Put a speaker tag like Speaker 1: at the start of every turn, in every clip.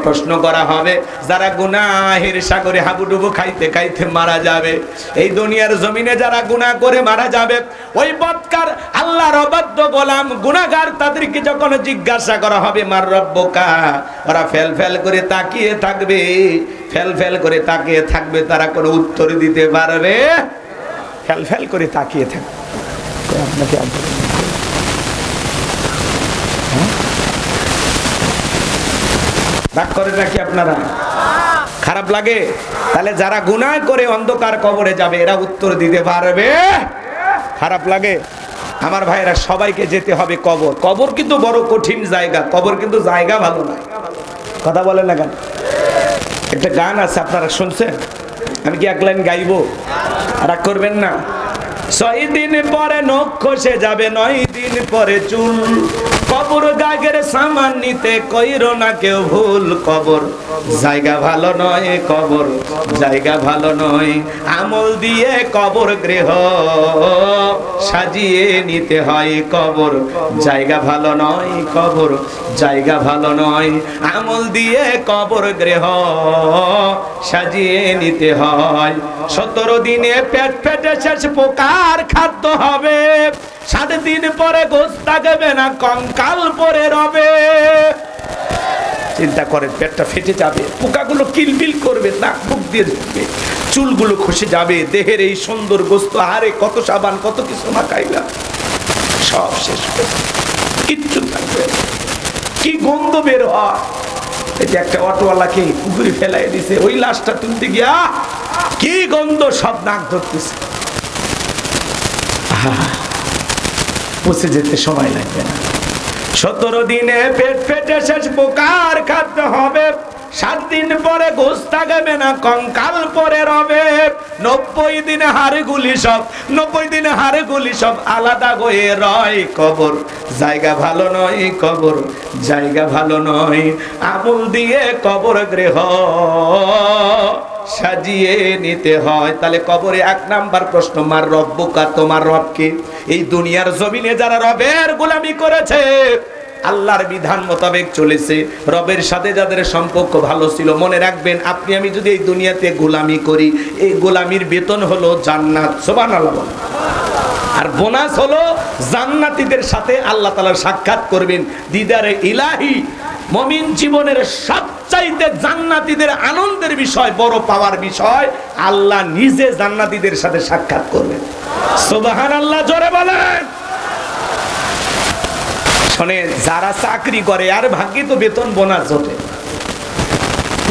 Speaker 1: প্রশ্ন করা হবে, যারা গুনাহের সাগরে হাবুডুবু খাইতে খাইতে মারা যাবে, এই দুনিয়ার জমিনে যারা গুনাহ করে মারা যাবে, ওই বদকার আল্লাহর অবাধ্য গোলাম গুনাহগার তাদেরকে যখন জিজ্ঞাসা করা হবে মার রব্বুকা, ওরা ফেল ফেল করে তাকিয়ে থাকবে, ফেল ফেল করে তাকিয়ে থাকবে, তারা কোনো উত্তর দিতে পারবে, ফেল ফেল করে তাকিয়ে থাকবে। আপনাকে রাগ করে নাকি আপনারা? খারাপ লাগে? তাহলে যারা গুনাহ করে অন্ধকার কবরে যাবে এরা উত্তর দিতে পারবে? খারাপ লাগে? আমার ভাইরা সবাইকে যেতে হবে কবর। কবর কিন্তু বড় কঠিন জায়গা, কবর কিন্তু জায়গা ভালো না। কথা বলেন না কেন? একটা গান আছে, আপনারা শুনছেন? আমি কি এক লাইন গাইবো? রাগ করবেন না? 6 দিন পরে নখ খসে যাবে, 9 দিন পরে চুল, কবর গাগের সামান নিতে কইরো না কেউ ভুল। কবর জায়গা ভালো নয়, কবর জায়গা ভালো নয়, আমল দিয়ে কবর গৃহ সাজিয়ে নিতে হয়। কবর জায়গা ভালো নয়, কবর জায়গা ভালো নয়, আমল দিয়ে কবর গৃহ সাজিয়ে নিতে হয়। 17 দিনে পেট ফেটে শেষ পোকার খাদ্য হবে, 7 দিন পরে গোশত থাকবে না, কঙ্কাল পরে রবে। চিন্তা করেন, পেটটা ফেটে যাবে, পোকাগুলো কিলবিল করবে, নাক মুখ দিয়ে ঢুকবে, চুলগুলো খসে যাবে, দেহের এই সুন্দর গোশত, আরে কত সাবান কত কিছু মাখাইলা, সব শেষ হয়ে যাবে, কিচ্ছু থাকবে না। কি গন্ধ বের হয়! এই যে একটা অটোওয়ালাকে পুকুরে ফেলাই দিছে, ওই লাশটা তুলতে গিয়া কি গন্ধ, সব নাক ধরতেছে। পচে যেতে সময় লাগবে না। 17 দিনে পেট ফেটে শেষ পোকার খাদ্য হবে, 7 দিন পরে গোশত থাকবে না, কঙ্কাল পরে রবে। 90 দিনে হাড়গুলি সব, 90 দিনে হাড়গুলি সব আলাদা হয়ে রয়। কবর জায়গা ভালো নয়, কবর জায়গা ভালো নয়, আমল দিয়ে কবর গৃহ সাজিয়ে নিতে হয়। তাহলে কবরে 1 নাম্বার প্রশ্ন, মার রব্বুকা, তোমার রবকে। এই দুনিয়ার জমিনে যারা রবের গোলামি করেছে, আল্লাহর বিধান মোতাবেক চলেছে, রবের সাথে যাদের সম্পর্ক ভালো ছিল, মনে রাখবেন আপনি আমি যদি এই দুনিয়াতে গোলামি করি, এই গোলামির বেতন হলো জান্নাত। সুবহানাল্লাহ। আর বোনাস হলো জান্নাতীদের সাথে আল্লাহ তাআলা সাক্ষাৎ করবেন, দিদারে ইলাহি। মুমিন জীবনের সবচাইতে জান্নাতীদের আনন্দের বিষয়, বড় পাওয়ার বিষয়, আল্লাহ নিজে জান্নাতীদের সাথে সাক্ষাৎ করবেন। সুবহানাল্লাহ, জোরে বলেন। শুনে, যারা চাকরি করে আর ভাগ্যে তো বেতন বোনাস জোটে।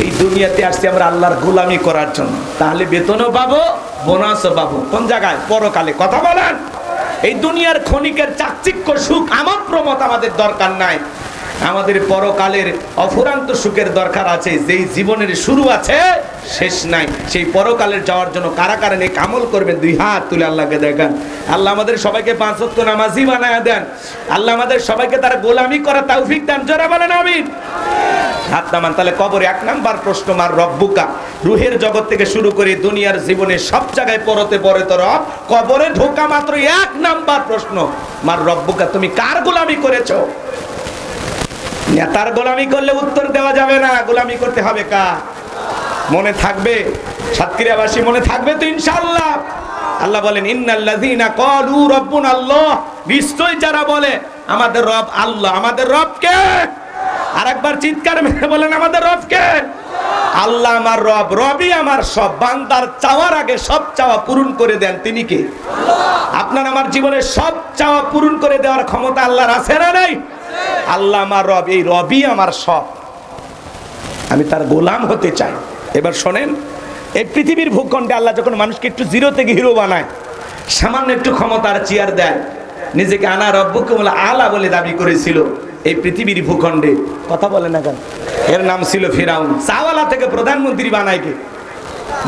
Speaker 1: এই দুনিয়াতে আসছি আমরা আল্লাহর গোলামি করার জন্য, তাহলে বেতনও পাবো, বোনাসও পাবো। কোন জায়গায়? পরকালে। কথা বলেন। এই দুনিয়ার ক্ষণিকের চাকচিক্য সুখ আমোদ প্রমোদ আমাদের দরকার নাই, আমাদের পরকালের অফুরান্ত সুখের দরকার আছে। যেই জীবনের শুরু আছে শেষ নাই, সেই পরকালের যাওয়ার জন্য কারা কারা নেক আমল করবেন? 2 হাত তুলে আল্লাহকে দেখান। আল্লাহ আমাদের সবাইকে 5 ওয়াক্ত নামাজি বানায়া দেন। আল্লাহ আমাদের সবাইকে তার গোলামি করার তৌফিক দেন। জোরে বলেন আমিন। হাত নামান। তাহলে কবরে 1 নাম্বার প্রশ্ন, মার রব্বুকা। রুহের জগৎ থেকে শুরু করে দুনিয়ার জীবনে সব জায়গায় পরতে পরতে রব, কবরে ঢোকা মাত্র 1 নাম্বার প্রশ্ন, মার রব্বুকা, তুমি কার গোলামি করেছো? নেতার গোলামি করলে উত্তর দেওয়া যাবে না, গোলামি করতে হবে কার? মনে থাকবে? সাতক্ষীরাবাসী মনে থাকবে তো ইনশাআল্লাহ? আল্লাহ বলেন, ইন্নাল্লাযীনা ক্বালু রাব্বুনা আল্লাহ, নিশ্চয় যারা বলে আমাদের রব আল্লাহ। আমাদের রব কে? আরেকবার চিৎকার মেরে বলেন, আমাদের রব কে? আল্লাহ আমার রব, রবই আমার সব। বান্দার চাওয়ার আগে সব চাওয়া পূরণ করে দেন তিনি কে? আল্লাহ। আপনার আমার জীবনের সব চাওয়া পূরণ করে দেওয়ার ক্ষমতা আল্লাহর আছে না নাই? আল্লাহ আমার রব, এই রবই আমার সব, আমি তার গোলাম হতে চাই। এবার শোনেন, এই পৃথিবীর ভূখণ্ডে আল্লাহ যখন মানুষকে একটু জিরো থেকে হিরো বানায়, সামান্য একটু ক্ষমতার চেয়ার দেয়, নিজেকে আনা রব্বুকুম আলা বলে দাবি করেছিল এই পৃথিবীর ভূখণ্ডে। কথা বলে না কেন? এর নাম ছিল ফিরাউন। চাওয়ালা থেকে প্রধানমন্ত্রী বানায় কে?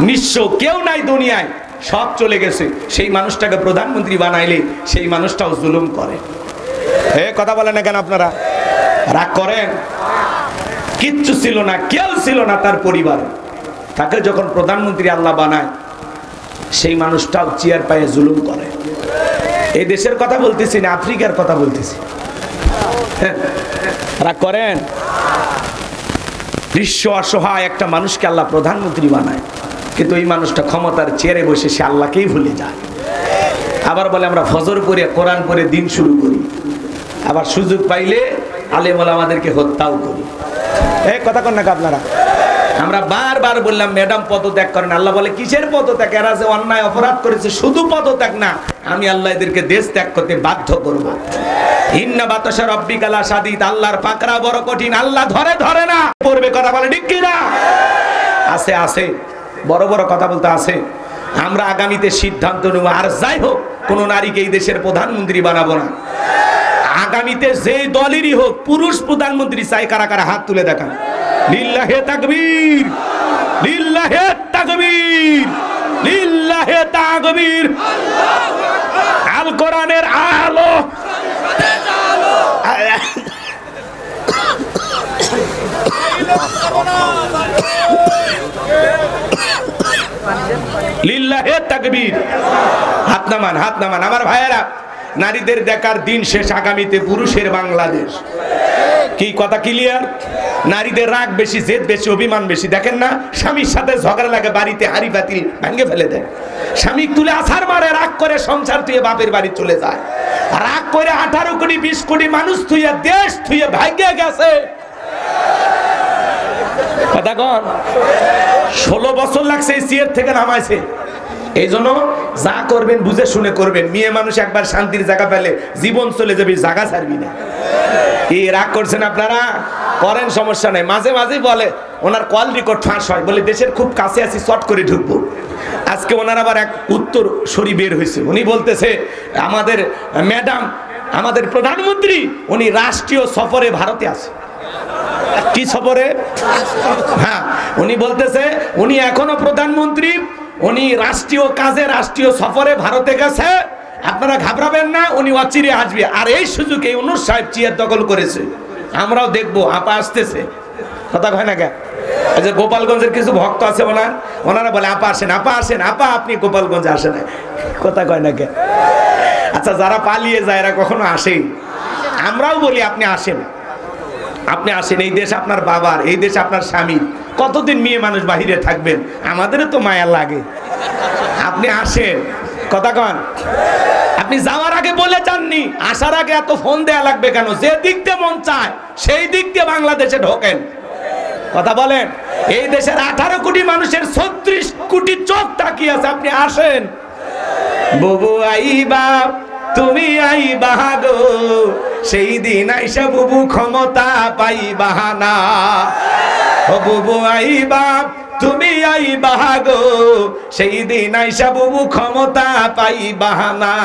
Speaker 1: নিঃস্ব, কেউ নাই দুনিয়ায়, সব চলে গেছে। সেই মানুষটাকে প্রধানমন্ত্রী বানাইলে সেই মানুষটাও জুলুম করে। কথা বলে না কেন আপনারা? রাগ করেন? কিচ্ছু ছিল না, কেউ ছিল না তার পরিবার, তাকে যখন প্রধানমন্ত্রী আল্লাহ বানায়, সেই মানুষটাও চেয়ার পায়ে জুলুম করে। এই দেশের কথা বলতেছি না, আফ্রিকার কথা বলতেছি। রাগ করেন? নিঃস্ব অসহায় একটা মানুষকে আল্লাহ প্রধানমন্ত্রী বানায়, কিন্তু এই মানুষটা ক্ষমতার চেয়ারে বসে সে আল্লাহকেই ভুলে যায়। আবার বলে আমরা ফজর পড়ে কোরআন পড়ে দিন শুরু করি, আবার সুযোগ পাইলে আলেম ওলামাদেরকে হত্যাও করি। এই কথা কন না আপনারা? আমরা বারবার বললাম ম্যাডাম পদত্যাগ করেন। আল্লাহ বলে কিসের পদত্যাগ? এরা যে অন্যায় অপরাধ করেছে, শুধু পদত্যাগ না, আমি আল্লাহ এদেরকে দেশ ত্যাগ করতে বাধ্য করব। ইন্না বাতাসা রব্বিকা লাশাদীদ, আল্লাহর পাকড়া বড় কঠিন, আল্লাহ ধরে না পড়বে। কথা বলে ঠিক কি না? আছে আছে, বড় বড় কথা বলতে আছে। আমরা আগামীতে সিদ্ধান্ত নেব, আর যাই হোক কোন নারীকে এই দেশের প্রধানমন্ত্রী বানাবো না। আগামীতে যে দলেরই হোক পুরুষ প্রধানমন্ত্রী চাই, কারা কারা হাত তুলে দেখান। লিল্লাহে তাকবীর, লিল্লাহে তাকবীর, লিল্লাহে তাকবীর। আল কোরআনের আলো, লিল্লাহে তাকবীর। হাত নামান, হাত নামান আমার ভাইয়েরা। নারীদের দেখার দিন শেষ, আগামীতে পুরুষের বাংলাদেশ। কি কথা ক্লিয়ার? নারীদের রাগ বেশি, জেদ বেশি, অভিমান বেশি। দেখেন না, স্বামীর সাথে ঝগড়া লাগে, বাড়িতে হাড়ি পাতিল ভেঙে ফেলে দেয়। স্বামী তুলে আছার মারে, রাগ করে সংসার তুই বাপের বাড়ি চলে যায়। রাগ করে 18 কোটি 20 কোটি মানুষ থুয়ে, দেশ থুয়ে ভাগ্যে গেছে। কথা কন, 16 বছর লাগছে এই চেয়ার থেকে নামাইছে। এই জন্য যা করবেন বুঝে শুনে করবেন। মেয়ে মানুষ একবার শান্তির জায়গা পেলে জীবন চলে যাবে, জায়গা ছাড়বি না। কি রাগ করছেন আপনারা? করেন, সমস্যা নাই। মাঝে মাঝে বলে ওনার কল রেকর্ড ফাঁস হয়, বলে দেশের খুব কাছে আছি, চট করে ঢুকবো। আজকে ওনার আবার এক উত্তর সরি বের হয়েছে। উনি বলতেছে আমাদের ম্যাডাম, আমাদের প্রধানমন্ত্রী, উনি রাষ্ট্রীয় সফরে ভারতে আছে। কি সফরে? হ্যাঁ, উনি বলতেছে উনি এখনো প্রধানমন্ত্রী, উনি রাষ্ট্রীয় কাজে রাষ্ট্রীয় সফরে ভারতে গেছে। আপনারা ঘাবড়াবেন না, উনি অচিরে আসবে। আর এই সুযোগে ইউনূস সাহেব চেয়ার দখল করেছে, আমরাও দেখবো। আপা আসতেছে, কথা কয় না কেন? যে গোপালগঞ্জের কিছু ভক্ত আছে ওনারা বলে আপা আসেন, আপা আসেন, আপা আপনি গোপালগঞ্জে আসেন, কথা কয় না কেন? আচ্ছা, যারা পালিয়ে যায় এরা কখনো আসেই? আমরাও বলি আপনি আসেন, আপনি আসেন। এই দেশ আপনার বাবার, এই দেশ আপনার স্বামীর। কতদিন মেয়ে মানুষ বাহিরে থাকবেন? আমাদেরও তো মায়া লাগে। আপনি আসেন, কথা কন। আপনি যাওয়ার আগে বলে যাননি, আসার আগে এত ফোন দেয়া লাগবে কেন? যে দিক দিয়ে মন চায় সেই দিক দিয়ে বাংলাদেশে ঢোকেন। কথা বলেন। এই দেশের 18 কোটি মানুষের 36 কোটি চোখ তাকিয়ে আছে, আপনি আসেন। বুবু আইবা, তুমি আইবা গো, সেই দিন আইসা বুবু ক্ষমতা পাইবা না। ও বুবু আইবা, তুমি আইবা গো, সেই দিন আইসা বুবু ক্ষমতা পাইবা না।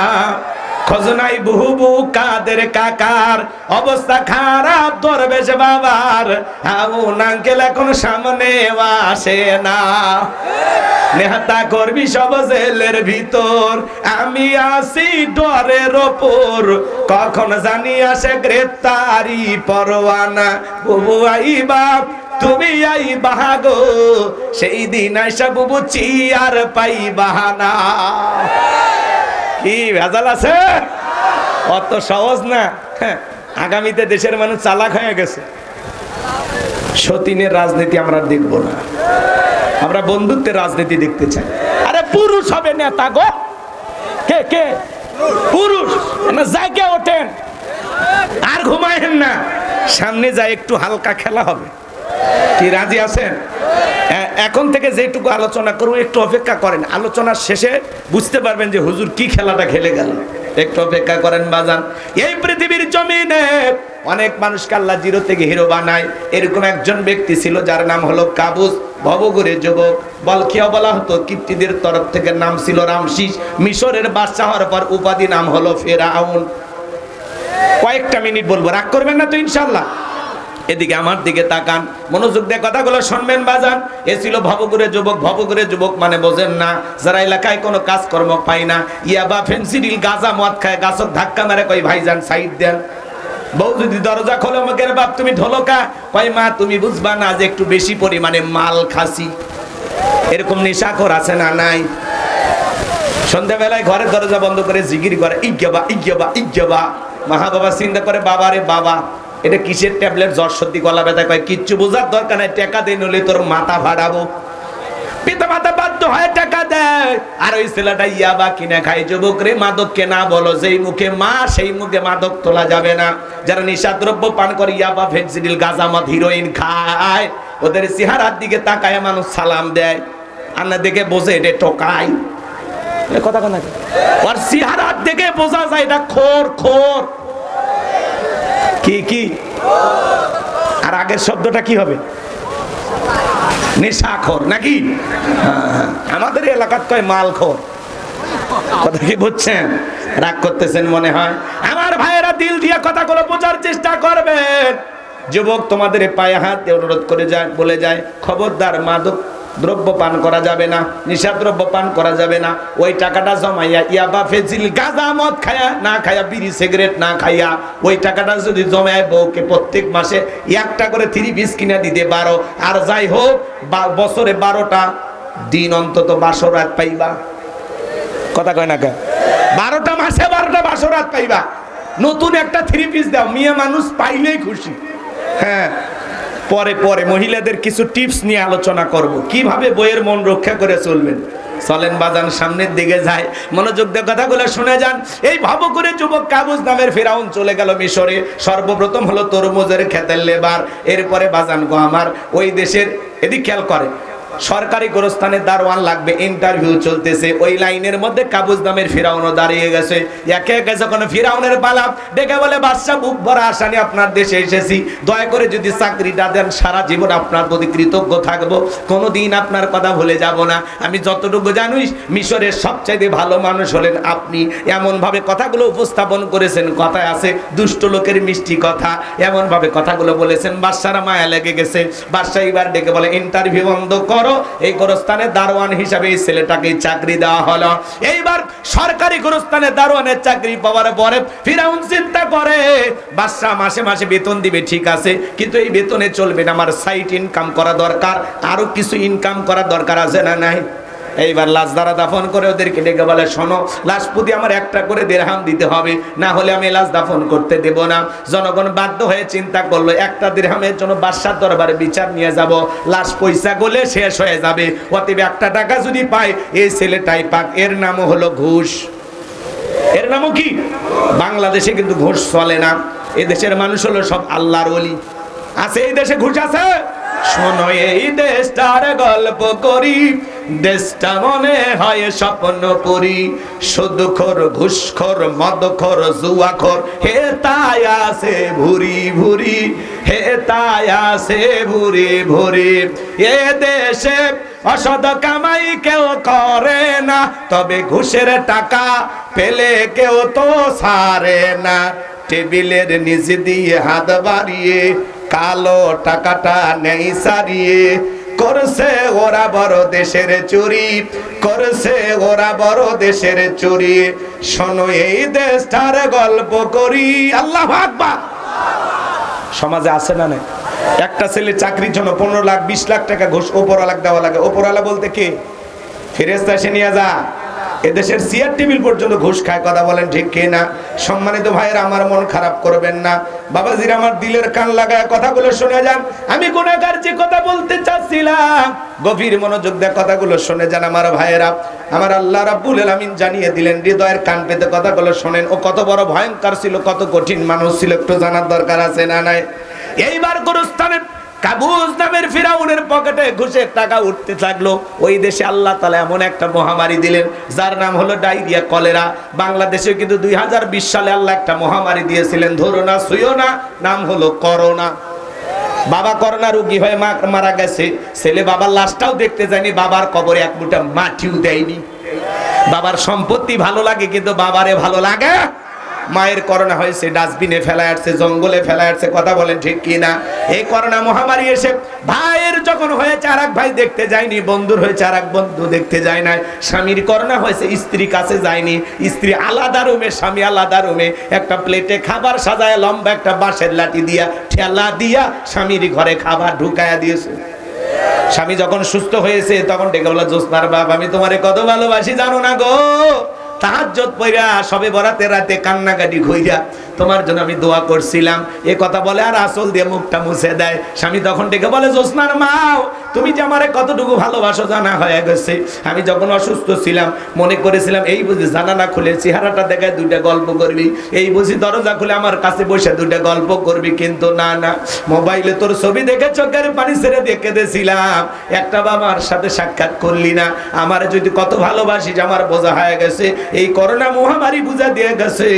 Speaker 1: খজনাই বুবু কাদের কাকার অবস্থা খারাপ, দরবেশ বাবার আউন আঙ্কেল এখন সামনে আসে না। নেহাতা করবি সব জেলের ভিতর, আমি আসি ডরের ওপর, কখন জানি আসে গ্রেপ্তারি পরোয়ানা। বুবু আইবা, তুমি আইবা গো, সেই দিন আইসা বুবু চিয়ার পাইবা না। কি ভেজাল আছে? অত সহজ না। আগামীতে দেশের মানুষ চালাক হয়ে গেছে। সতীনের রাজনীতি আমরা দেখবো না, আমরা বন্ধুত্বের রাজনীতি দেখতে চাই। আরে পুরুষ হবে নেতা গো, কে কে পুরুষ? জায়গা ওঠেন, আর ঘুমায়েন না, সামনে যায় একটু হালকা খেলা হবে। কি রাজি আছেন? এখন থেকে যেটুকু আলোচনা করবো একটু অপেক্ষা করেন, আলোচনার শেষে বুঝতে পারবেন যে হুজুর কি খেলাটা খেলে গেল। একটু অপেক্ষা করেন বাজান। এই পৃথিবীর জমিনে অনেক মানুষকে আল্লাহ জিরো থেকে হিরো বানায়। এরকম একজন ব্যক্তি ছিল যার নাম হলো কাবুস, ভবঘুরে যুবক। বলখিয়া বলা হতো, কিপ্তিদের তরফ থেকে নাম ছিল রামসিস। মিশরের বাদশা হওয়ার পর উপাধি নাম হলো ফেরাউন। কয়েকটা মিনিট বলবো, রাগ করবেন না তো ইনশাল্লাহ? এদিকে আমার দিকে তাকান, মনোযোগ দিয়ে কথাগুলো শুনবেন বাজান। এ ছিল ভবঘুরে যুবক। ভবঘুরে যুবক মানে বোঝেন না, যারা এলাকায় কোনো কাজকর্ম পায় না, ইয়াবা ফেন্সিডিল গাঁজা মদ খায়, গাছক ধাক্কা মারে, কই ভাইজান সাইড দেন। বউ যদি দরজা খোলে, আমাকে বাপ তুমি ঢোলকা, কই মা তুমি বুঝবা না যে একটু বেশি পরিমাণে মাল খাসি। এরকম নেশাখোর আছে না নাই? সন্ধ্যাবেলায় ঘরের দরজা বন্ধ করে জিকির করে, ইজ্ঞবা ইজ্ঞবা ইজ্ঞবা। মা বাবা চিন্তা করে, বাবা রে বাবা, এটা কিসের ট্যাবলেট, জ্বর সর্দি গলা ব্যথা, কয় কিচ্ছু বোঝার দরকার নাই, টাকা দিয়ে নইলে তোর মাথা ভাড়াবো। পিতা মাতা বাধ্য হয় টাকা দেয়, আর ওই ছেলেটা ইয়াবা কিনে খায়। যুবক রে, মাদককে না বলো, যেই মুখে মা সেই মুখে মাদক তোলা যাবে না। যারা নিশাদ্রব্য পান করে, ইয়াবা, ফেন্সিডিল, গাঁজা, মদ, হিরোইন খায়, ওদের চেহারার দিকে তাকায় মানুষ সালাম দেয়, আর না দেখে বোঝে এটা টোকাই। কথা কথা ওর চেহারার দেখে বোঝা যায় এটা খোর। খোর কি কি, আর আগের শব্দটা কি হবে? নেশাখোর নাকি? আমাদের এলাকার কয় মালখোর। কথা কি বুঝছেন? রাগ করতেছেন মনে হয়। আমার ভাইয়েরা, দিল দিয়ে কথাগুলো বোঝার চেষ্টা করবেন। যুবক, তোমাদের পায়ে হাত দিয়ে অনুরোধ করে যায়, বলে যায়, খবরদার মাদক দ্রব্য পান করা যাবে না, নিশা দ্রব্য পান করা যাবে না। ওই টাকাটা জমাইয়া ইয়াবা, ফেজিল, গাঁজা, মদ খায়া না খায়া, বিড়ি সিগারেট না খাইয়া, ওই টাকাটা যদি জমায় বউকে প্রত্যেক মাসে একটা করে 3 পিস কিনে দিতে পারো, আর যাই হোক বছরে 12টা দিন অন্তত বাসরাত পাইবা। কথা কয় না কে? 12টা মাসে 12টা বাসরাত পাইবা। নতুন একটা 3 পিস দাও, মেয়ে মানুষ পাইলেই খুশি। হ্যাঁ, পরে পরে মহিলাদের কিছু টিপস নিয়ে আলোচনা করব, কিভাবে বইয়ের মন রক্ষা করে চলবেন। চলেন বাজান, সামনের দিকে যায়, মনোযোগ দিয়ে কথাগুলো শুনে যান। এই ভাব করে যুবক কাবুজ নামের ফেরাউন চলে গেল মিশরে। সর্বপ্রথম হলো তরমুজের ক্ষেতের লেবার, এরপরে বাজান গো আমার ওই দেশের, এদিক খেয়াল করে, সরকারি গোরস্থানে দারোয়ান লাগবে, ইন্টারভিউ চলতেছে। ওই লাইনের মধ্যে কাবুজ নামের ফিরাউনও দাঁড়িয়ে গেছে। একে একে যখন ফিরাউনের পালা, ডেকে বলে, বাদশা, বুক ভরা আশা নিয়ে আপনার দেশে এসেছি, দয়া করে যদি চাকরিটা দেন, সারা জীবন আপনার প্রতি কৃতজ্ঞ থাকবো, কোনোদিন আপনার কথা ভুলে যাব না। আমি যতটুকু জানি, মিশরের সবচাইতে ভালো মানুষ হলেন আপনি। এমনভাবে কথাগুলো উপস্থাপন করেছেন, কথায় আছে দুষ্ট লোকের মিষ্টি কথা, এমনভাবে কথাগুলো বলেছেন। বাদশারা মায়া লেগে গেছে। বাদশা এবার ডেকে বলে, ইন্টারভিউ বন্ধ করো। এই গোরস্থানে দারোয়ান হিসাবে এই ছেলেটাকে চাকরি দেওয়া হলো। এইবার সরকারি গোরস্থানে দারোয়ানের চাকরি পাওয়ার পরে ফিরাউন চিন্তা করে, বাদশা মাসে মাসে বেতন দিবে, ঠিক আছে, কিন্তু এই বেতনে চলবে না, আমার সাইড ইনকাম করা দরকার, আরো কিছু ইনকাম করা দরকার আছে না নাই? এইবার লাশ দ্বারা দাফন করে ওদেরকে ডেকে বলে, শোনো, লাশ প্রতি আমার একটা করে দিরহাম দিতে হবে, না হলে আমি লাশ দাফন করতে দেব না। জনগণ বাধ্য হয়ে চিন্তা করলো, একটা দিরহামের জন্য বাদশার দরবারে বিচার নিয়ে যাব, লাশ পয়সা গলে শেষ হয়ে যাবে, অতএব একটা টাকা যদি পায় এই ছেলেটাই পাক। এর নামও হলো ঘুষ। এর নামও কি? বাংলাদেশে কিন্তু ঘুষ চলে না, এদেশের মানুষ হলো সব আল্লাহর ওলি। আছে এই দেশে ঘুষ আছে? শোনো, এই দেশটার গল্প করি, দেশটা মনে হয় স্বপ্ন পুরি, সুদখোর, ঘুষখোর, মদখোর, জুয়াখোর, হে তাই আছে ভুরি ভুরি, হে তাই আছে ভুরি ভুরি। এ দেশে অসৎ কামাই কেউ করে না, তবে ঘুষের টাকা পেলে কেউ তো ছাড়ে না। টেবিলের নিচে দিয়ে হাত বাড়িয়ে কালো টাকাটা নেই সারিয়ে, করছে ওরা বড় দেশের চুরি, করছে ওরা বড় দেশের চুরি। শোনো, এই দেশটার গল্প করি। আল্লাহু আকবার। সমাজে আছে না নাই? একটা ছেলে চাকরির জন্য 15 লাখ 20 লাখ টাকা ঘুষ ওপরওয়ালা দেওয়া লাগে। ওপরওয়ালা বলতে কে? ফেরেশতা এসে নিয়ে যা। এদেশের চেয়ার টেবিল পর্যন্ত ঘুষ খায়। কথা বলেন ঠিক কি না? সম্মানিত ভাইয়েরা, আমার মন খারাপ করবেন না, বাবাজির আমার দিলের কান লাগায় কথাগুলো শুনে যান। আমি গুনাহগার যে কথা বলতে চাচ্ছিলাম, গভীর মনোযোগ দিয়ে কথাগুলো শুনে যান আমার ভাইয়েরা। আমার আল্লাহ রাব্বুল আলামিন জানিয়ে দিলেন, হৃদয়ের কান পেতে কথাগুলো শোনেন। ও কত বড় ভয়ঙ্কর ছিল, কত কঠিন মানুষ ছিল, একটু জানার দরকার আছে না নাই? এইবার গোরস্থানের কাবুজ নামের ফিরাউনের পকেটে ঘুষের টাকা উঠতে থাকলো। ওই দেশে আল্লাহ তাআলা এমন একটা মহামারী দিলেন, যার নাম হলো ডায়রিয়া, কলেরা। বাংলাদেশে কিন্তু 2020 সালে আল্লাহ একটা মহামারী দিয়েছিলেন, ধরো না ছুঁয়ো না, নাম হলো করোনা। বাবা করোনা রোগী হয়ে মারা গেছে, ছেলে বাবার লাশটাও দেখতে যায়নি, বাবার কবরে এক মুঠা মাটিও দেয়নি। বাবার সম্পত্তি ভালো লাগে, কিন্তু বাবারে ভালো লাগে? মায়ের করোনা হয়েছে, ডাস্টবিনে ফেলায় আসছে, জঙ্গলে ফেলায় আসছে। কথা বলেন ঠিক কি না? এই করোনা মহামারী এসে ভাইয়ের যখন হয়েছে আর এক ভাই দেখতে যায়নি, বন্ধুর হয়েছে আর এক বন্ধু দেখতে যায় না। স্বামীর করোনা হয়েছে, স্ত্রী কাছে যায়নি, স্ত্রী আলাদা রুমে, স্বামী আলাদা রুমে। একটা প্লেটে খাবার সাজায় লম্বা একটা বাঁশের লাঠি দিয়া ঠেলা দিয়া স্বামীর ঘরে খাবার ঢুকায়া দিয়েছে। স্বামী যখন সুস্থ হয়েছে তখন ডেকে বলে, জোসনার বাপ, আমি তোমারে কত ভালোবাসি জানো না গো। তাহাজ্জুদ পড়া সবে বরাতের রাতে কান্নাকাটি কইরা তোমার জন্য আমি দোয়া করছিলাম। এ কথা বলে আর আসল দিয়ে মুখটা মুছে দেয়। স্বামী তখন ডেকে বলে, জোসনার মাও, তুমি যে আমারে কতটুকু ভালোবাসো জানা হয়ে গেছে। আমি যখন অসুস্থ ছিলাম মনে করেছিলাম এই বুঝি জানালা খুলে চেহারাটা দেখায় দুইটা গল্প করবি, এই বুঝি দরজা খুলে আমার কাছে বসে দুইটা গল্প করবি, কিন্তু না না, মোবাইলে তোর ছবি দেখে চোখের পানি ছেড়ে দিয়ে কেঁদেছিলাম। একটা বাবার সাথে সাক্ষাৎ করলি না। আমার যদি কত ভালোবাসিস আমার বোঝা হয়ে গেছে। এই করোনা মহামারী বুঝা দিয়ে গেছে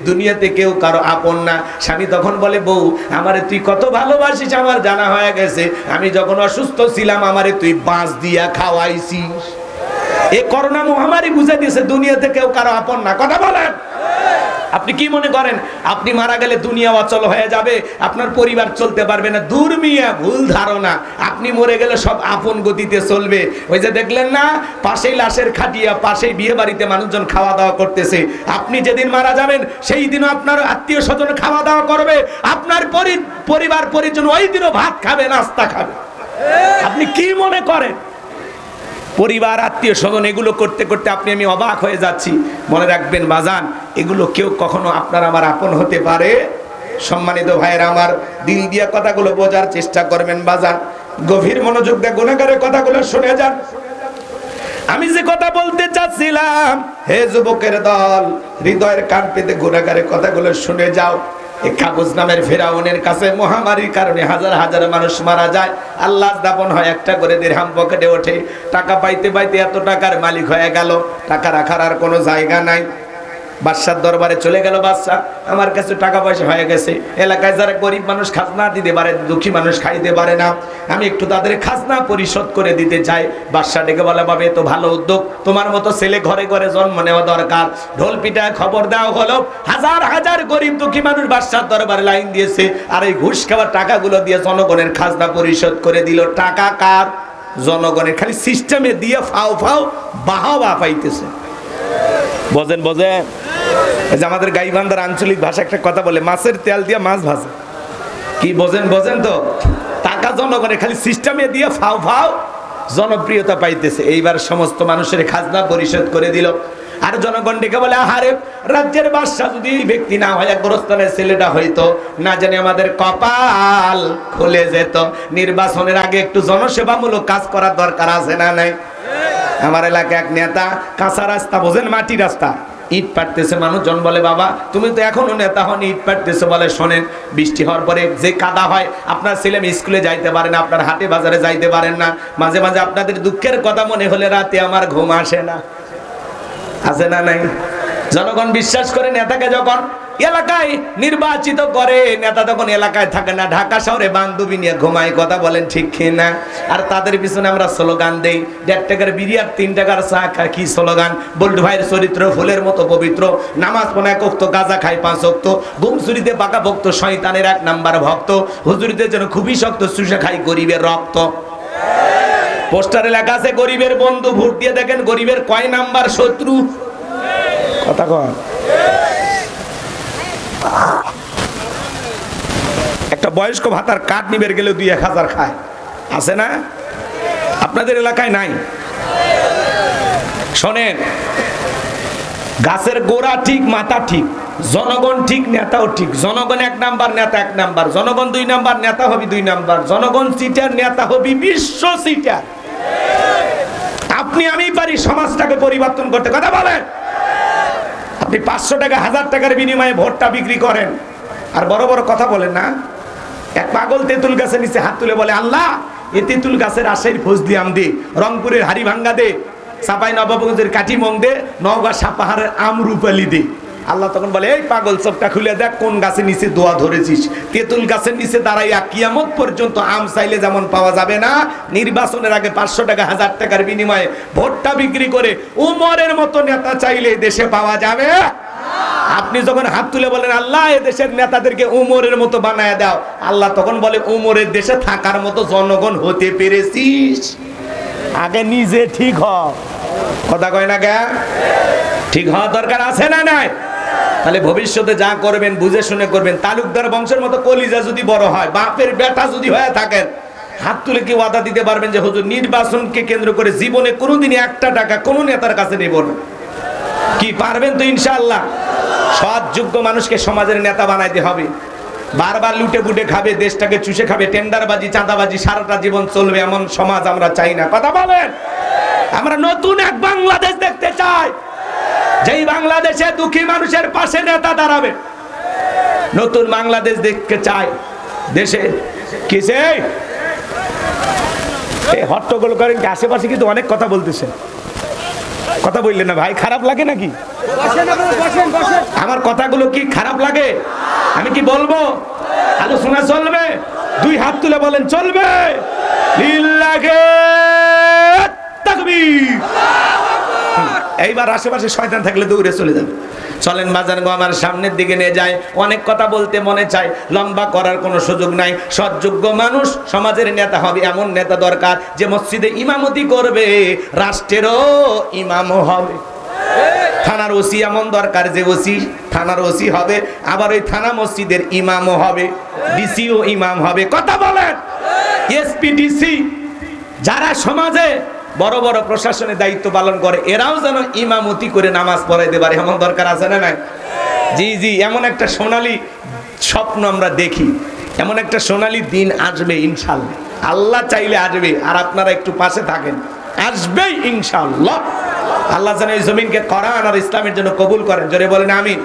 Speaker 1: দুনিয়াতে কেউ কারো আপন না। স্বামী তখন বলে, বউ আমারে তুই কত ভালোবাসিস আমার জানা হয়ে গেছে। আমি যখন অসুস্থ ছিলাম আমারে তুই বাঁশ দিয়া খাওয়াইছিস। এই করোনা মহামারী বুঝা দিয়েছে দুনিয়াতে কেউ কারো আপন না। কথা বলেন। আপনি কি মনে করেন আপনি মারা গেলে দুনিয়া অচল হয়ে যাবে, আপনার পরিবার চলতে পারবে না? দূর মিয়া, ভুল ধারণা। আপনি মরে গেলে সব আপন গতিতে চলবে। ওই যে দেখলেন না, পাশেই লাশের খাটিয়া, পাশেই বিয়ে বাড়িতে মানুষজন খাওয়া দাওয়া করতেছে। আপনি যেদিন মারা যাবেন সেই দিনও আপনার আত্মীয় স্বজন খাওয়া দাওয়া করবে, আপনার পরিবার পরিজন ওই দিনও ভাত খাবে, নাস্তা খাবে। আপনি কি মনে করেন? পরিবার, আত্মীয় স্বজন এগুলো করতে করতে আপনি আমি অবাক হয়ে যাচ্ছি। মনে রাখবেন বাজান, এগুলো কেউ কখনো আপনার আমার আপন হতে পারে? সম্মানিত ভাইয়েরা আমার, দিল দিয়ে কথাগুলো বোঝার চেষ্টা করবেন বাজান। গভীর মনোযোগ দিয়ে গুনাহগারের কথাগুলো শুনে যান। আমি যে কথা বলতে চাচ্ছিলাম, হে যুবকের দল, হৃদয়ের কান পেতে গুনাহগারের কথাগুলো শুনে যাও। এই কাগজ নামের ফেরাউনের কাছে মহামারীর কারণে হাজার হাজার মানুষ মারা যায়, আল্লাহ দাপন হয়, একটা করে দিরহাম পকেটে ওঠে। টাকা পাইতে পাইতে এত টাকার মালিক হয়ে গেল, টাকা রাখার আর কোনো জায়গা নাই। বাদশার দরবারে চলে গেল, বাদশা আমার কাছে টাকা পয়সা হয়ে গেছে, এলাকায় যারা গরিব মানুষ খাজনা দিতে পারে, দুঃখী মানুষ খাইতে পারে না, আমি একটু তাদের খাজনা পরিশোধ করে দিতে চাই। বাদশা ডেকে বলে, বাবা এ তো ভালো উদ্যোগ, তোমার মতো ছেলে ঘরে ঘরে জন্ম নেওয়া দরকার। ঢোল পিটায় খবর দেওয়া হলো, হাজার হাজার গরিব দুঃখী মানুষ বাদশার দরবারে লাইন দিয়েছে, আর এই ঘুষ খাওয়ার টাকাগুলো দিয়ে জনগণের খাজনা পরিশোধ করে দিল। টাকা কার? জনগণের। খালি সিস্টেমে দিয়ে ফাও ফাও বাহাবা পাইতেছে। বোঝেন বোঝেন? এই যে আমাদের গাইবান্ধার আঞ্চলিক ভাষা একটা কথা বলে, মাছের তেল দিয়ে মাছ ভাজে। কি বোঝেন? বোঝেন তো? টাকা জনগণের, খালি সিস্টেমে দিয়ে ফাও ফাও জনপ্রিয়তা পাইতেছে। এইবার সমস্ত মানুষের খাজনা পরিশোধ করে দিল। আর জনগণ ডেকে বলে, আহারে রাজ্যের বাদশা যদি এই ব্যক্তি না হয়, গোরস্থানের ছেলেটা হইতো, না জানি আমাদের কপাল খুলে যেত। নির্বাচনের আগে একটু জনসেবামূলক কাজ করার দরকার আছে না নাই? আমার এলাকায় এক নেতা কাঁচা রাস্তা, বোঝেন, মাটি রাস্তা, ইট পাটতেছে। মানুষজন বলে, বাবা তুমি তো এখনো নেতা হন, ইট পাটতেছে। বলে, শোনেন, বৃষ্টি হওয়ার পরে যে কাদা হয়, আপনার ছেলে স্কুলে যাইতে পারে না, আপনার হাটে বাজারে যাইতে পারেন না, মাঝে মাঝে আপনাদের দুঃখের কথা মনে হলে রাতে আমার ঘুম আসে না। আছে না নাই? জনগণ বিশ্বাস করে নেতাকে যখন এলাকায় নির্বাচিত করে, নেতা তখন এলাকায় থাকে না, ঢাকা শহরে বান্ধবী নিয়ে ঘুমায়। কথা বলেন ঠিক কিনা? আর তাদের পিছনে আমরা স্লোগান দেই, 1.5 টাকার বিড়ি আর 3 টাকার চা খায়। কি স্লোগান? বল্টু ভাইয়ের চরিত্র ফুলের মতো পবিত্র, নামাজ পড়ে 1 ওয়াক্ত, গাঁজা খায় 5 ওয়াক্ত, ঘুম চুরিতে পাকা ভক্ত, শয়তানের 1 নাম্বার ভক্ত, হুজুরিদের জন্য খুবই শক্ত, চুষে খাই গরিবের রক্ত। পোস্টারে লেখা আছে গরিবের বন্ধু, ভোট দিয়ে দেখেন গরিবের কয় নাম্বার শত্রু। কথা কন। একটা বয়স্ক ভাতার কাঠ নিবের গেলে 2-1000 খায়। আছে না? আপনাদের এলাকায় নাই? শোনেন, গাছের গোড়া ঠিক, মাথা ঠিক, জনগণ ঠিক, নেতাও ঠিক। জনগণ 1 নাম্বার, নেতা 1 নাম্বার, জনগণ 2 নাম্বার, নেতা হবি 2 নাম্বার, জনগণ সিটার, নেতা হবি বিশ্ব সিটার। আপনি আমি পারি সমাজটাকে পরিবর্তন করতে। কথা বলেন। আপনি 500 টাকা 1000 টাকার বিনিময়ে ভোটটা বিক্রি করেন, আর বড় বড় কথা বলেন না। এক পাগল তেঁতুল গাছের নিচে হাত তুলে বলে, আল্লাহ এ তেঁতুল গাছের আশাই ফজলি আম দে, রংপুরের হাড়িভাঙ্গা দে, চাপাই নবাবগঞ্জের কাটিমং দে, নওগাঁ সাপাহারের আমরুপালি দে। আল্লাহ তখন বলে, এই পাগল চোখটা খুলে দেখ কোন গাছের নিচে দোয়া ধরেছিস। তেঁতুল গাছের নিচে দাঁড়াইয়া কিয়ামত পর্যন্ত আম চাইলে যেমন পাওয়া যাবে না, নির্বাচনের আগে 500 টাকা 1000 টাকার বিনিময়ে ভোটটা বিক্রি করে উমরের মতো নেতা চাইলে দেশে পাওয়া যাবে। আপনি যখন হাত তুলে বলেন, আল্লাহ এ দেশের নেতাদেরকে উমরের মতো বানায় দাও, আল্লাহ তখন বলে, উমরের দেশে থাকার মতো জনগণ হতে পেরেছিস? আগে নিজে ঠিক হ। কথা কয় না কে? ঠিক হওয়া দরকার আছে না নাই? তাহলে ভবিষ্যতে যা করবেন বুঝে শুনে করবেন। তালুকদার বংশের মতো কলিজা যদি বড় হয়, বাপের বেটা যদি হয়ে থাকেন, হাত তুলে কি ওয়াদা দিতে পারবেন যে হুজুর নির্বাচনকে কেন্দ্র করে জীবনে কোনোদিনই 1 টাকা কোনো নেতার কাছে নেব না? কি পারবেন তো ইনশাআল্লাহ? সৎ যোগ্য মানুষকে সমাজের নেতা বানাইতে হবে। বারবার লুটে বুটে খাবে, দেশটাকে চুষে খাবে, টেন্ডারবাজি চাঁদাবাজি সারাটা জীবন চলবে, এমন সমাজ আমরা চাই না। কথা বলেন? আমরা নতুন এক বাংলাদেশ দেখতে চাই, যেই বাংলাদেশে দুঃখী মানুষের পাশে নেতা দাঁড়াবে। নতুন বাংলাদেশ দেখতে চাই। দেশে কিসে হট্টগোল করেন কি? আশেপাশে কিন্তু অনেক কথা বলতেছেন, কথা বললেন না ভাই, খারাপ লাগে নাকি? আমার কথাগুলো কি খারাপ লাগে? আমি কি বলবো? আলোচনা চলবে? দুই হাত তুলে বলেন চলবে। লিল্লাহে তাকবীর। এইবার আশেপাশে শয়তান থাকলে দৌড়ে চলে যাবে। চলেন বাজার গো, আমার সামনের দিকে নিয়ে যায়। অনেক কথা বলতে মনে চায়, লম্বা করার কোনো সুযোগ নাই। সৎযোগ্য মানুষ সমাজের নেতা হবে, এমন নেতা দরকার যে মসজিদে ইমামতি করবে, রাষ্ট্রেরও ইমামও হবে। থানার ওসি এমন দরকার যে ওসি থানার ওসি হবে, আবার ওই থানা মসজিদের ইমামও হবে, ডিসিও ইমাম হবে। কথা বলেন? এসপি ডিসি যারা সমাজে বড় বড় প্রশাসনের দায়িত্ব পালন করে, এরাও যেন ইমামতি করে নামাজ পড়াইতে পারে, এমন দরকার আছে না নাই? জি জি, এমন একটা সোনালী স্বপ্ন আমরা দেখি, এমন একটা সোনালী দিন আসবে ইনশাআল্লাহ। আল্লাহ চাইলে আসবে, আর আপনারা একটু পাশে থাকেন, আসবেই ইনশাআল্লাহ। আল্লাহ যেন এই জমিনকে কোরআন আর ইসলামের জন্য কবুল করেন। জোরে বলেন আমিন।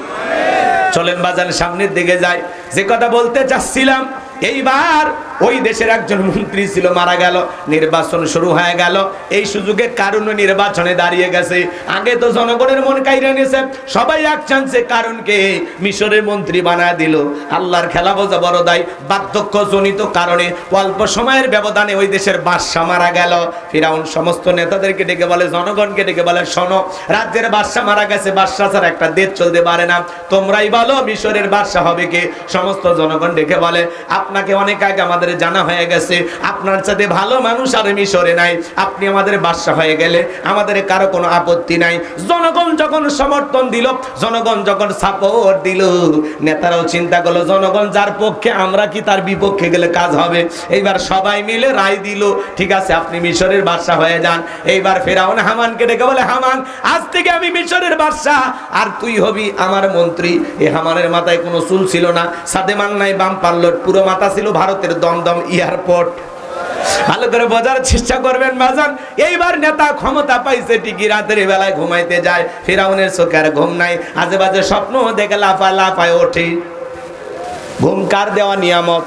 Speaker 1: চলেন বাজার সামনের দিকে যাই। যে কথা বলতে চাচ্ছিলাম, এইবার ওই দেশের একজন মন্ত্রী ছিল, মারা গেল, নির্বাচন শুরু হয়ে গেল। এই সুযোগে কারণে নির্বাচনে দাঁড়িয়ে গেছে। আগে তো জনগণের মন কাইরা নিয়েছে, সবাই এক চান্সে কারণকে মিশরের মন্ত্রী বানায় দিল। আল্লাহর খেলা বোঝা বড় দায়। বার্ধক্যজনিত কারণে অল্প সময়ের ব্যবধানে ওই দেশের বাদশা মারা গেল। ফিরাউন সমস্ত নেতাদেরকে ডেকে বলে, জনগণকে ডেকে বলে, শোনো, রাজ্যের বাদশা মারা গেছে, বাদশা ছাড়া একটা দেশ চলতে পারে না, তোমরাই বলো মিশরের বাদশা হবে কে? সমস্ত জনগণ ডেকে বলে, আপনাকে অনেক আগে আমাদের জানা হয়ে গেছে, আপনার সাথে ভালো মানুষ আর মিশরে নাই, আপনি আমাদের বাদশা হয়ে গেলে আমাদের কারো কোনো আপত্তি নাই। জনগণ যখন সমর্থন দিল, জনগণ যখন সাপোর্ট দিল, নেতারাও চিন্তা করলো, জনগণ যার পক্ষে, আমরা কি তার বিপক্ষে গেলে কাজ হবে? এইবার সবাই মিলে রায় দিল, ঠিক আছে আপনি মিশরের বাদশা হয়ে যান। এইবার ফেরাউন হামানকে ডেকে বলে, হামান, আজ থেকে আমি মিশরের বাদশা, আর তুই হবি আমার মন্ত্রী। এই হামানের মাথায় কোনো চুল ছিল না, সাদে মাংনায় বাম পাল্লট, পুরো মাথা ছিল ভারতের দমদম এয়ারপোর্ট। ভালো করে বোঝার চেষ্টা করবেন বাজান। এইবার নেতা ক্ষমতা পাইছে ঠিকই, রাতের বেলায় ঘুমাইতে যায়, ফিরাউনের চোখে আর ঘুম নাই, আজে বাজে স্বপ্ন দেখে লাফায় লাফায় ওঠে। ঘুম কার দেওয়া নিয়ামত?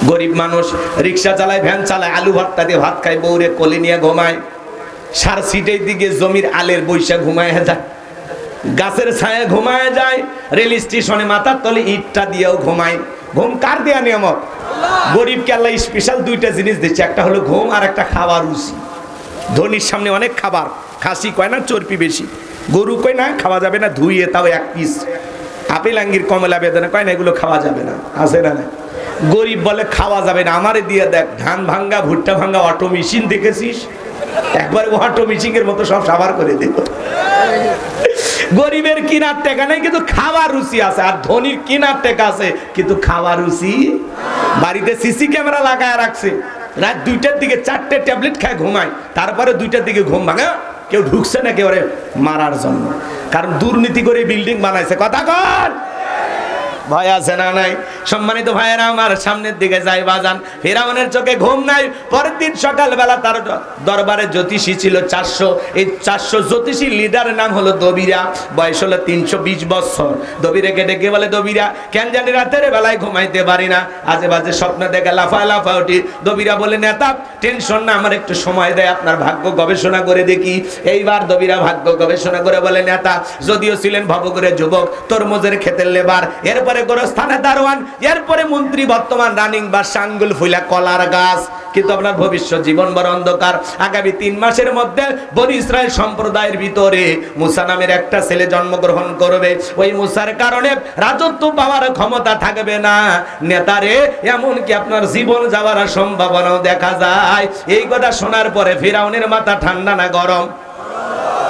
Speaker 1: গরিব মানুষ রিক্সা চালায়, ভ্যান চালায়, আলু ভর্তা দিয়ে ভাত খায়, বউরে কোলে নিয়ে ঘুমায়, সার সিটের দিকে জমির আলের বৈশা ঘুমায় যায়, গাছের ছায়া ঘুমায় যায়, রেল স্টেশনে মাথার তলে ইটটা দিয়েও ঘুমায়। ঘুম কার দেয়া নিয়ামত? গরিবকে আল্লাহ স্পেশাল দুইটা জিনিস দিচ্ছে, একটা হলো ঘুম আর একটা খাওয়ার রুচি। ধনির সামনে অনেক খাবার, খাসি কয় না চর্বি বেশি, গরু কয় না খাওয়া যাবে না ধুইয়ে, তাও এক পিস, আপেল আঙ্গির কমলা বেদনা কয় না এগুলো খাওয়া যাবে না, আছে না? না, গরিব বলে খাওয়া যাবে না, আমারে দিয়ে দেখ, ধান ভাঙ্গা ভুট্টা ভাঙ্গা অটো মেশিন দেখেছিস, একবার অটো মেশিনের মতো সব সাবার করে দেব। গরিবের কিনার টাকা নেই কিন্তু খাওয়ার রুচি আছে, আর ধনীর কিনার টাকা আছে কিন্তু খাওয়ার রুচি। বাড়িতে সিসি ক্যামেরা লাগায় রাখছে, রাত 2টার দিকে 4টে ট্যাবলেট খায় ঘুমায়, তারপরে 2টার দিকে ঘুম ভাঙা, কেউ ঢুকছে না কেউ মারার জন্য, কারণ দুর্নীতি করে বিল্ডিং বানাইছে। কথা কর, ভয় আছে না নাই? সম্মানিত ভাইয়েরা আমার, সামনের দিকে যাই বাজান। ফিরাউনের চোখে ঘুম নাই। পরের দিন সকালবেলা তার দরবারে জ্যোতিষী ছিল 400। এই 400 জ্যোতিষী লিডারের নাম হলো দবিরা, বয়স হলো 320 বছর। দবিরাকে ডেকে বলে, দবিরা, কেন জানি রাতের বেলায় ঘুমাইতে পারি না, আজে বাজে স্বপ্ন দেখে লাফা লাফা উঠি। দবিরা বলে, নেতা টেনশন না, আমার একটু সময় দেয়, আপনার ভাগ্য গবেষণা করে দেখি। এইবার দবিরা ভাগ্য গবেষণা করে বলে, নেতা যদিও ছিলেন ভবঘুরে যুবক, তরমুজের ক্ষেতের লেবার, এরপরে গোরস্থানে দারোয়ান, এরপরে মন্ত্রী, বর্তমান রানিং বা আঙ্গুল ফুলা কলার গাছ, কিন্তু আপনার ভবিষ্যৎ জীবন বড় অন্ধকার। আগামী 3 মাসের মধ্যে বনি ইসরায়েল সম্প্রদায়ের ভিতরে মুসা নামের একটা ছেলে জন্মগ্রহণ করবে। ওই মুসার কারণে রাজত্ব পাওয়ার ক্ষমতা থাকবে না নেতারে, এমনকি আপনার জীবন যাওয়ার সম্ভাবনাও দেখা যায়। এই কথা শোনার পরে ফিরাউনের মাথা ঠান্ডা না গরম?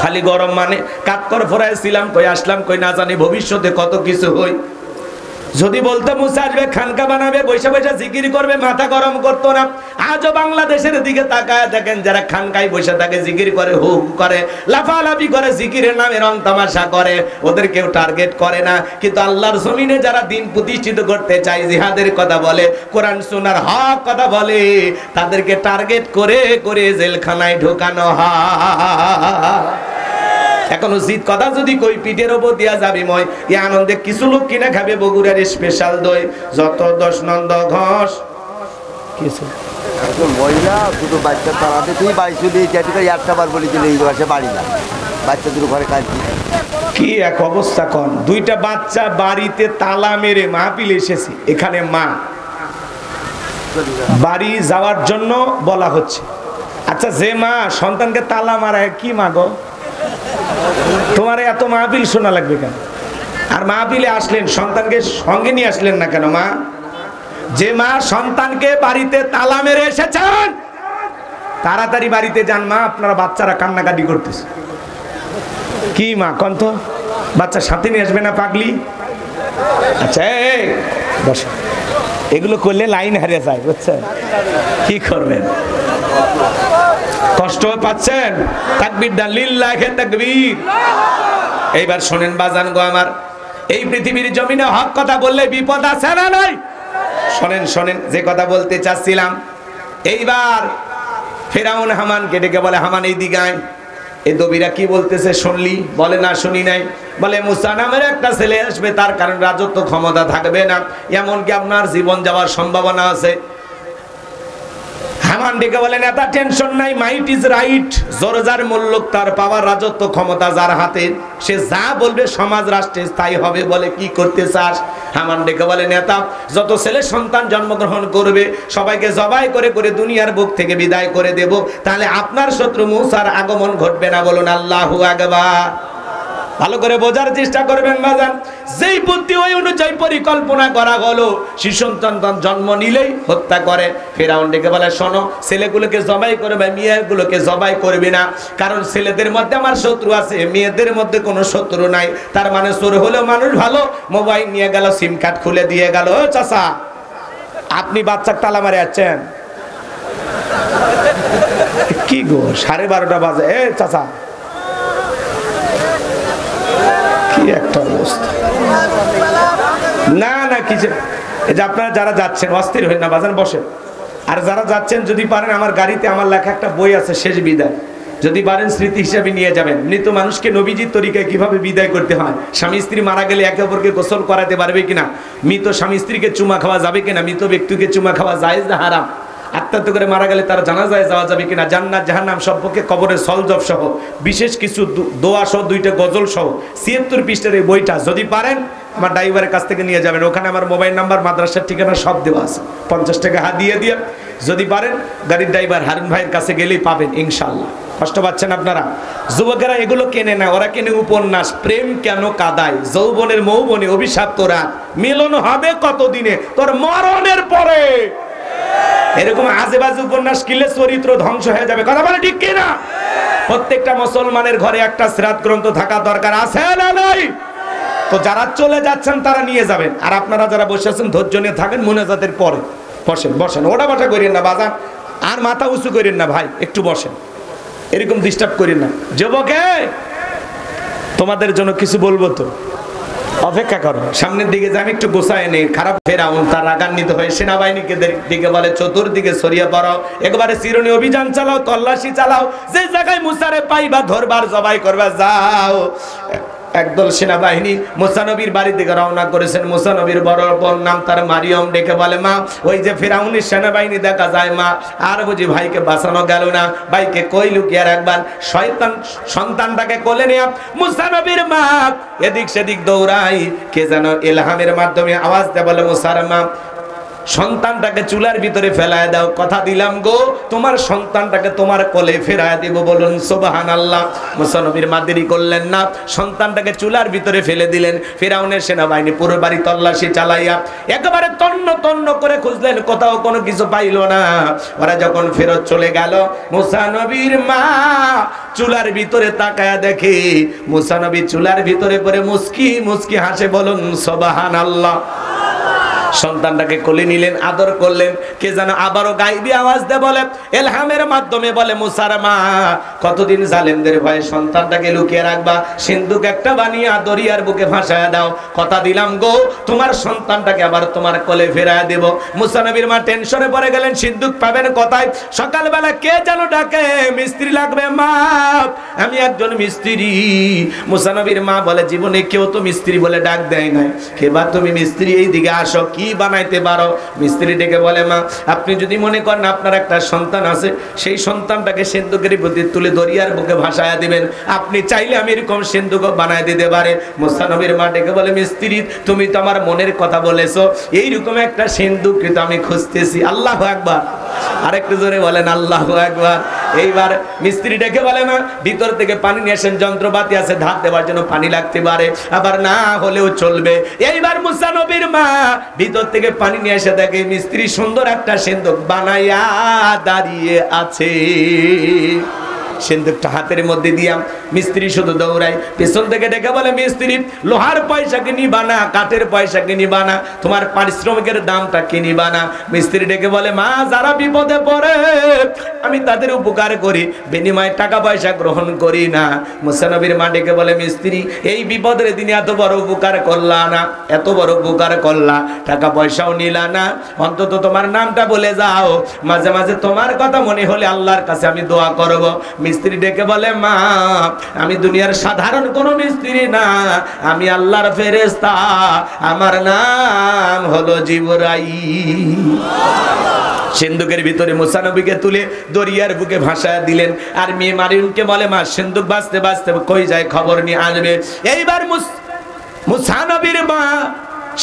Speaker 1: খালি গরম। মানে কাকর ফোরাইছিলাম, কই আসলাম, কই না জানি ভবিষ্যতে কত কিছু হই। যদি বলতো মুসা আসবে খানকা বানাবে বৈশা বৈশা জিকির করবে মাথা গরম করতো না। আজও বাংলাদেশের দিকে তাকায় দেখেন যারা খানকায় বসে থাকে জিকির করে হুক করে লাফালাফি করে জিকিরের নামে রং তামাশা করে ওদের কেউ টার্গেট করে না। কিন্তু আল্লাহর জমিনে যারা দিন প্রতিষ্ঠিত করতে চায় জিহাদের কথা বলে কোরআন সুন্নাহর হক কথা বলে তাদেরকে টার্গেট করে করে জেলখানায় ঢোকানো হয়। এখন উচিত কথা যদি কই পিঠের ওপর দিয়া যাবি মই এই আনন্দে কিছু লোক কিনা খাবে বগুড়ার স্পেশাল দই যত 10 নন্দ ঘষ কিছু
Speaker 2: একজন মহিলা দুটো বাচ্চা তাড়াতে তুই বাড়ি চলে যেতে একটা বার বলেছিল এই বাসে বাড়ি না বাচ্চা দুটো ঘরে কাজ
Speaker 1: কি এক অবস্থা কোন দুইটা বাচ্চা বাড়িতে তালা মেরে মাহফিল এসেছে এখানে মা বাড়ি যাওয়ার জন্য বলা হচ্ছে। আচ্ছা যে মা সন্তানকে তালা মারায় কি মা গো তোমার এত মাহফিল শোনা লাগবে কেন? আর মাহফিলে আসলেন সন্তানকে সঙ্গে নিয়ে আসলেন না কেন মা? যে মা সন্তানকে বাড়িতে তালা মেরে এসেছেন তাড়াতাড়ি বাড়িতে যান মা, আপনারা বাচ্চারা কান্নাকাটি করতেছে। কি মা কোন তো বাচ্চা সাথে নিয়ে আসবে না পাগলি? আচ্ছা এই বস, এগুলো করলে লাইন হারিয়ে যায় বুঝছেন, কি করবেন? কষ্ট পাচ্ছেন? তাকবীর দান, লিল্লাহি তাকবীর। এইবার শোনেন বাজান গো আমার, এই পৃথিবীর জমিনে হক কথা বললে বিপদ আছে না নাই? শোনেন শোনেন যে কথা বলতে চাচ্ছিলাম। এইবার ফেরাউন হামানকে ডেকে বলে হামান এই দিকে আয়। এই দবিরা কি বলতেছে শুনলি? বলে না শুনি নাই। বলে মুসা নামের একটা ছেলে আসবে তার কারণ রাজত্ব ক্ষমতা থাকবে না, এমনকি আপনার জীবন যাওয়ার সম্ভাবনা আছে। হামান ডেকে বলে নেতা টেনশন নাই, মাইট ইজ রাইট, জোরজার মূল্যক তার পাওয়ার রাজত্ব ক্ষমতা যার হাতে সে যা বলবে সমাজ রাষ্ট্রে স্থায়ী হবে। বলে কি করতে চাস? হামান ডেকে বলে নেতা যত ছেলে সন্তান জন্মগ্রহণ করবে সবাইকে জবাই করে করে দুনিয়ার বুক থেকে বিদায় করে দেব, তাহলে আপনার শত্রু মুসার আগমন ঘটবে না। বলুন আল্লাহু আকবার। ভালো করে বোঝার চেষ্টা করবেন বাজান, যেই বুদ্ধি ওই অনুযায়ী পরিকল্পনা করা হলো শিশু সন্তান জন্ম নিলেই হত্যা করে। ফেরাউন ডেকে বলে শোনো, ছেলেগুলোকে জবাই করবে, মেয়েগুলোকে জবাই করবে না, কারণ ছেলেদের মধ্যে আমার শত্রু আছে, মেয়েদের মধ্যে কোনো শত্রু নাই। তার মানে চোর হলেও মানুষ ভালো, মোবাইল নিয়ে গেল, সিম কার্ড খুলে দিয়ে গেল। ও চাচা আপনি বাচ্চার তালা মারে আছেন কি গো? 12:30 বাজে। এ চাচা একটা অবস্থা না না কিছু। এই যে আপনারা যারা যাচ্ছেন অস্থির হয়ে না বাজান বসেন, আর যারা যাচ্ছেন যদি পারেন আমার গাড়িতে আমার লেখা একটা বই আছে শেষ বিদায়, যদি পারেন স্মৃতি হিসাবে নিয়ে যাবেন। মৃত মানুষকে নবীজির তরিকায় কিভাবে বিদায় করতে হয়, স্বামী স্ত্রী মারা গেলে একে অপরকে গোসল করাতে পারবে কিনা, মৃত স্বামী স্ত্রীকে চুমা খাওয়া যাবে কিনা, মৃত ব্যক্তিকে চুমা খাওয়া জায়েজ না হারাম, আত্মাত করে মারা গেলে তার জানাজায় যাওয়া যাবে কিনা, জান্নাত জাহান্নাম সম্পর্কে কবরের সলজব সহ বিশেষ কিছু দোয়া সহ 2টা গজল সহ 76 পৃষ্ঠার এই বইটা যদি পারেন আমার ড্রাইভারের কাছ থেকে নিয়ে যাবেন। ওখানে আমার মোবাইল নাম্বার, মাদ্রাসার ঠিকানা সব দেওয়া আছে। 50 টাকা হাদিয়া দিয়ে যদি পারেন গাড়ির ড্রাইভার হারুন ভাইয়ের কাছে গেলেই পাবেন ইনশাআল্লাহ। কষ্ট পাচ্ছেন আপনারা? যুবকেরা এগুলো কেনে না, ওরা কেনে উপন্যাস। প্রেম কেন কাদায়, যৌবনের মৌবনে অভিশাপ তোরা, মিলন হবে কতদিনে, তোর মরণের পরে। এরকম আজেবাজে উপন্যাস কিনলে চরিত্র ধ্বংস হয়ে যাবে। কথা বলে ঠিক কিনা? প্রত্যেকটা মুসলমানের ঘরে একটা সিরাত গ্রন্থ থাকা দরকার, আছে না নাই? তো যারা চলে যাচ্ছেন তারা নিয়ে যাবেন, আর আপনারা যারা বসে আছেন ধৈর্য নিয়ে থাকেন, মুনাজাতের পরে বসেন। বসেন, ওটা বাটা করেন না বাজান, আর মাথা উঁচু করেন না ভাই, একটু বসেন, এরকম ডিস্টার্ব করেন না। যুবকে তোমাদের জন্য কিছু বলবো তো, অপেক্ষা করো, সামনের দিকে যে আমি একটু গোছায় নেই। খারাপ ফেরাউন তার রাগান্বিত হয়ে সেনাবাহিনীকে দিকে বলে চতুর্দিকে ছড়িয়ে পড়ো, একবারে চিরুনি অভিযান চালাও, তল্লাশি চালাও, যে জায়গায় মুসারে পাইবা ধরবার জবাই করবা যাও। একদল সেনাবাহিনী মুসা নবীর বাড়ি থেকে রওনা করেছেন। মুসা নবীর বড় বোন নাম তার মারিয়ম, ডেকে বলে মা ওই যে ফেরাউনের সেনাবাহিনী দেখা যায় মা, আর বুঝি ভাইকে বাঁচানো গেল না, ভাইকে কই লুকিয়ে রাখবেন। শয়তান সন্তানটাকে কোলে নিয়ে মুসা নবীর মা এদিক সেদিক দৌড়াই, কে যেন ইলহামের মাধ্যমে আওয়াজ দেয়, বলে মুসার মা সন্তানটাকে চুলার ভিতরে ফেলায় দাও, কথা দিলাম গো তোমার সন্তানটাকে তোমার কোলে ফেরায় দেব। বলুন সুবহানাল্লাহ। মুসা নবীর মা দেরি করলেন না, সন্তানটাকে চুলার ভিতরে ফেলে দিলেন। ফিরআউনের সেনাবাহিনী পুরো বাড়ি তল্লাশি চালাইয়া একেবারে তন্ন তন্ন করে খুঁজলেন, কোথাও কোনো কিছু পাইল না। ওরা যখন ফেরত চলে গেল, মুসা নবীর মা চুলার ভিতরে তাকায়া দেখে মুসা নবী চুলার ভিতরে পড়ে মুস্কি মুস্কি হাসে। বলুন সুবহানাল্লাহ। সন্তানটাকে কোলে নিলেন, আদর করলেন। কে যেন আবারও গাইবি আওয়াজ দিয়ে বলে, এলহামের মাধ্যমে বলে, মুসার মা কতদিন জালেমদের ভয়ে সন্তানটাকে লুকিয়ে রাখবা, সিন্দুক একটা বানিয়ে দরিয়ার বুকে ভাসায় দাও, কথা দিলাম গো তোমার সন্তানটাকে আবার তোমার কোলে ফেরায় দেব। মুসা নবীর মা টেনশনে পড়ে গেলেন, সিন্দুক পাবেন কোথায়? সকালবেলা কে যেন ডাকে, মিস্ত্রি লাগবে মা, আমি একজন মিস্ত্রি। মুসা নবীর মা বলে, জীবনে কেউ তো মিস্ত্রি বলে ডাক দেয় নাই, এবার তুমি মিস্ত্রি, এই দিকে আসো, কি বানাইতে পারো? মিস্ত্রি ডেকে বলে, মা আপনি যদি মনে করেন আপনার একটা সন্তান আছে, সেই সন্তানটাকে সিন্দুকের প্রতি তুলে দরিয়ার বুকে ভাসায়া দিবেন, আপনি চাইলে আমি এরকম সিন্দুক বানায় দিতে পারে। মুসা নবীর মা ডেকে বলে, মিস্ত্রি তুমি তো আমার মনের কথা বলেছো, এইরকম একটা সিন্দুক কিন্তু আমি খুঁজতেছি। আল্লাহু আকবার, আরেকটু জোরে বলেন আল্লাহু আকবার। এইবার মিস্ত্রি ডেকে বলে, মা ভিতর থেকে পানি নিয়ে আসেন, যন্ত্রপাতি আছে ধার দেওয়ার জন্য পানি লাগতে পারে, আবার না হলেও চলবে। এইবার মুসা নবীর মা ভিতর থেকে পানি নিয়ে এসে দেখে মিস্ত্রি সুন্দর একটা সিন্দুক বানাইয়া দাঁড়িয়ে আছে। সিন্দুকটা হাতের মধ্যে দিয়া মিস্ত্রি শুধু দৌড়ায়, পেছন থেকে ডেকে বলে, মিস্ত্রি লোহার পয়সা কিনিবা না, কাঠের পয়সা কিনিবা না, তোমার পারিশ্রমিকের দামটা কিনিবা না। মিস্ত্রি ডেকে বলে, মা যারা বিপদে পড়ে আমি তাদের উপকার করি, বিনিময়ে টাকা পয়সা গ্রহণ করি না। মুসা নবীর মা ডেকে বলে, মিস্ত্রি এই বিপদের দিনে এত বড় উপকার করলা না, এত বড় উপকার করলা, টাকা পয়সাও নিলা না, অন্তত তোমার নামটা বলে যাও, মাঝে মাঝে তোমার কথা মনে হলে আল্লাহর কাছে আমি দোয়া করব। মিস্ত্রি ডেকে বলে, মা আমি দুনিয়ার সাধারণ কোনো মিস্ত্রি না, আমি আল্লাহর ফেরেশতা, আমার নাম হলো জিবরাইল। সিন্দুকের ভিতরে মুসা নবীকে তুলে দরিয়ার বুকে ভাসায় দিলেন। আর মেয়ে মারিয়মকে বলে, মা সিন্দুক বাঁচতে বাঁচতে কই যায় খবর নিয়ে আসবে। এইবার মুসা নবীর মা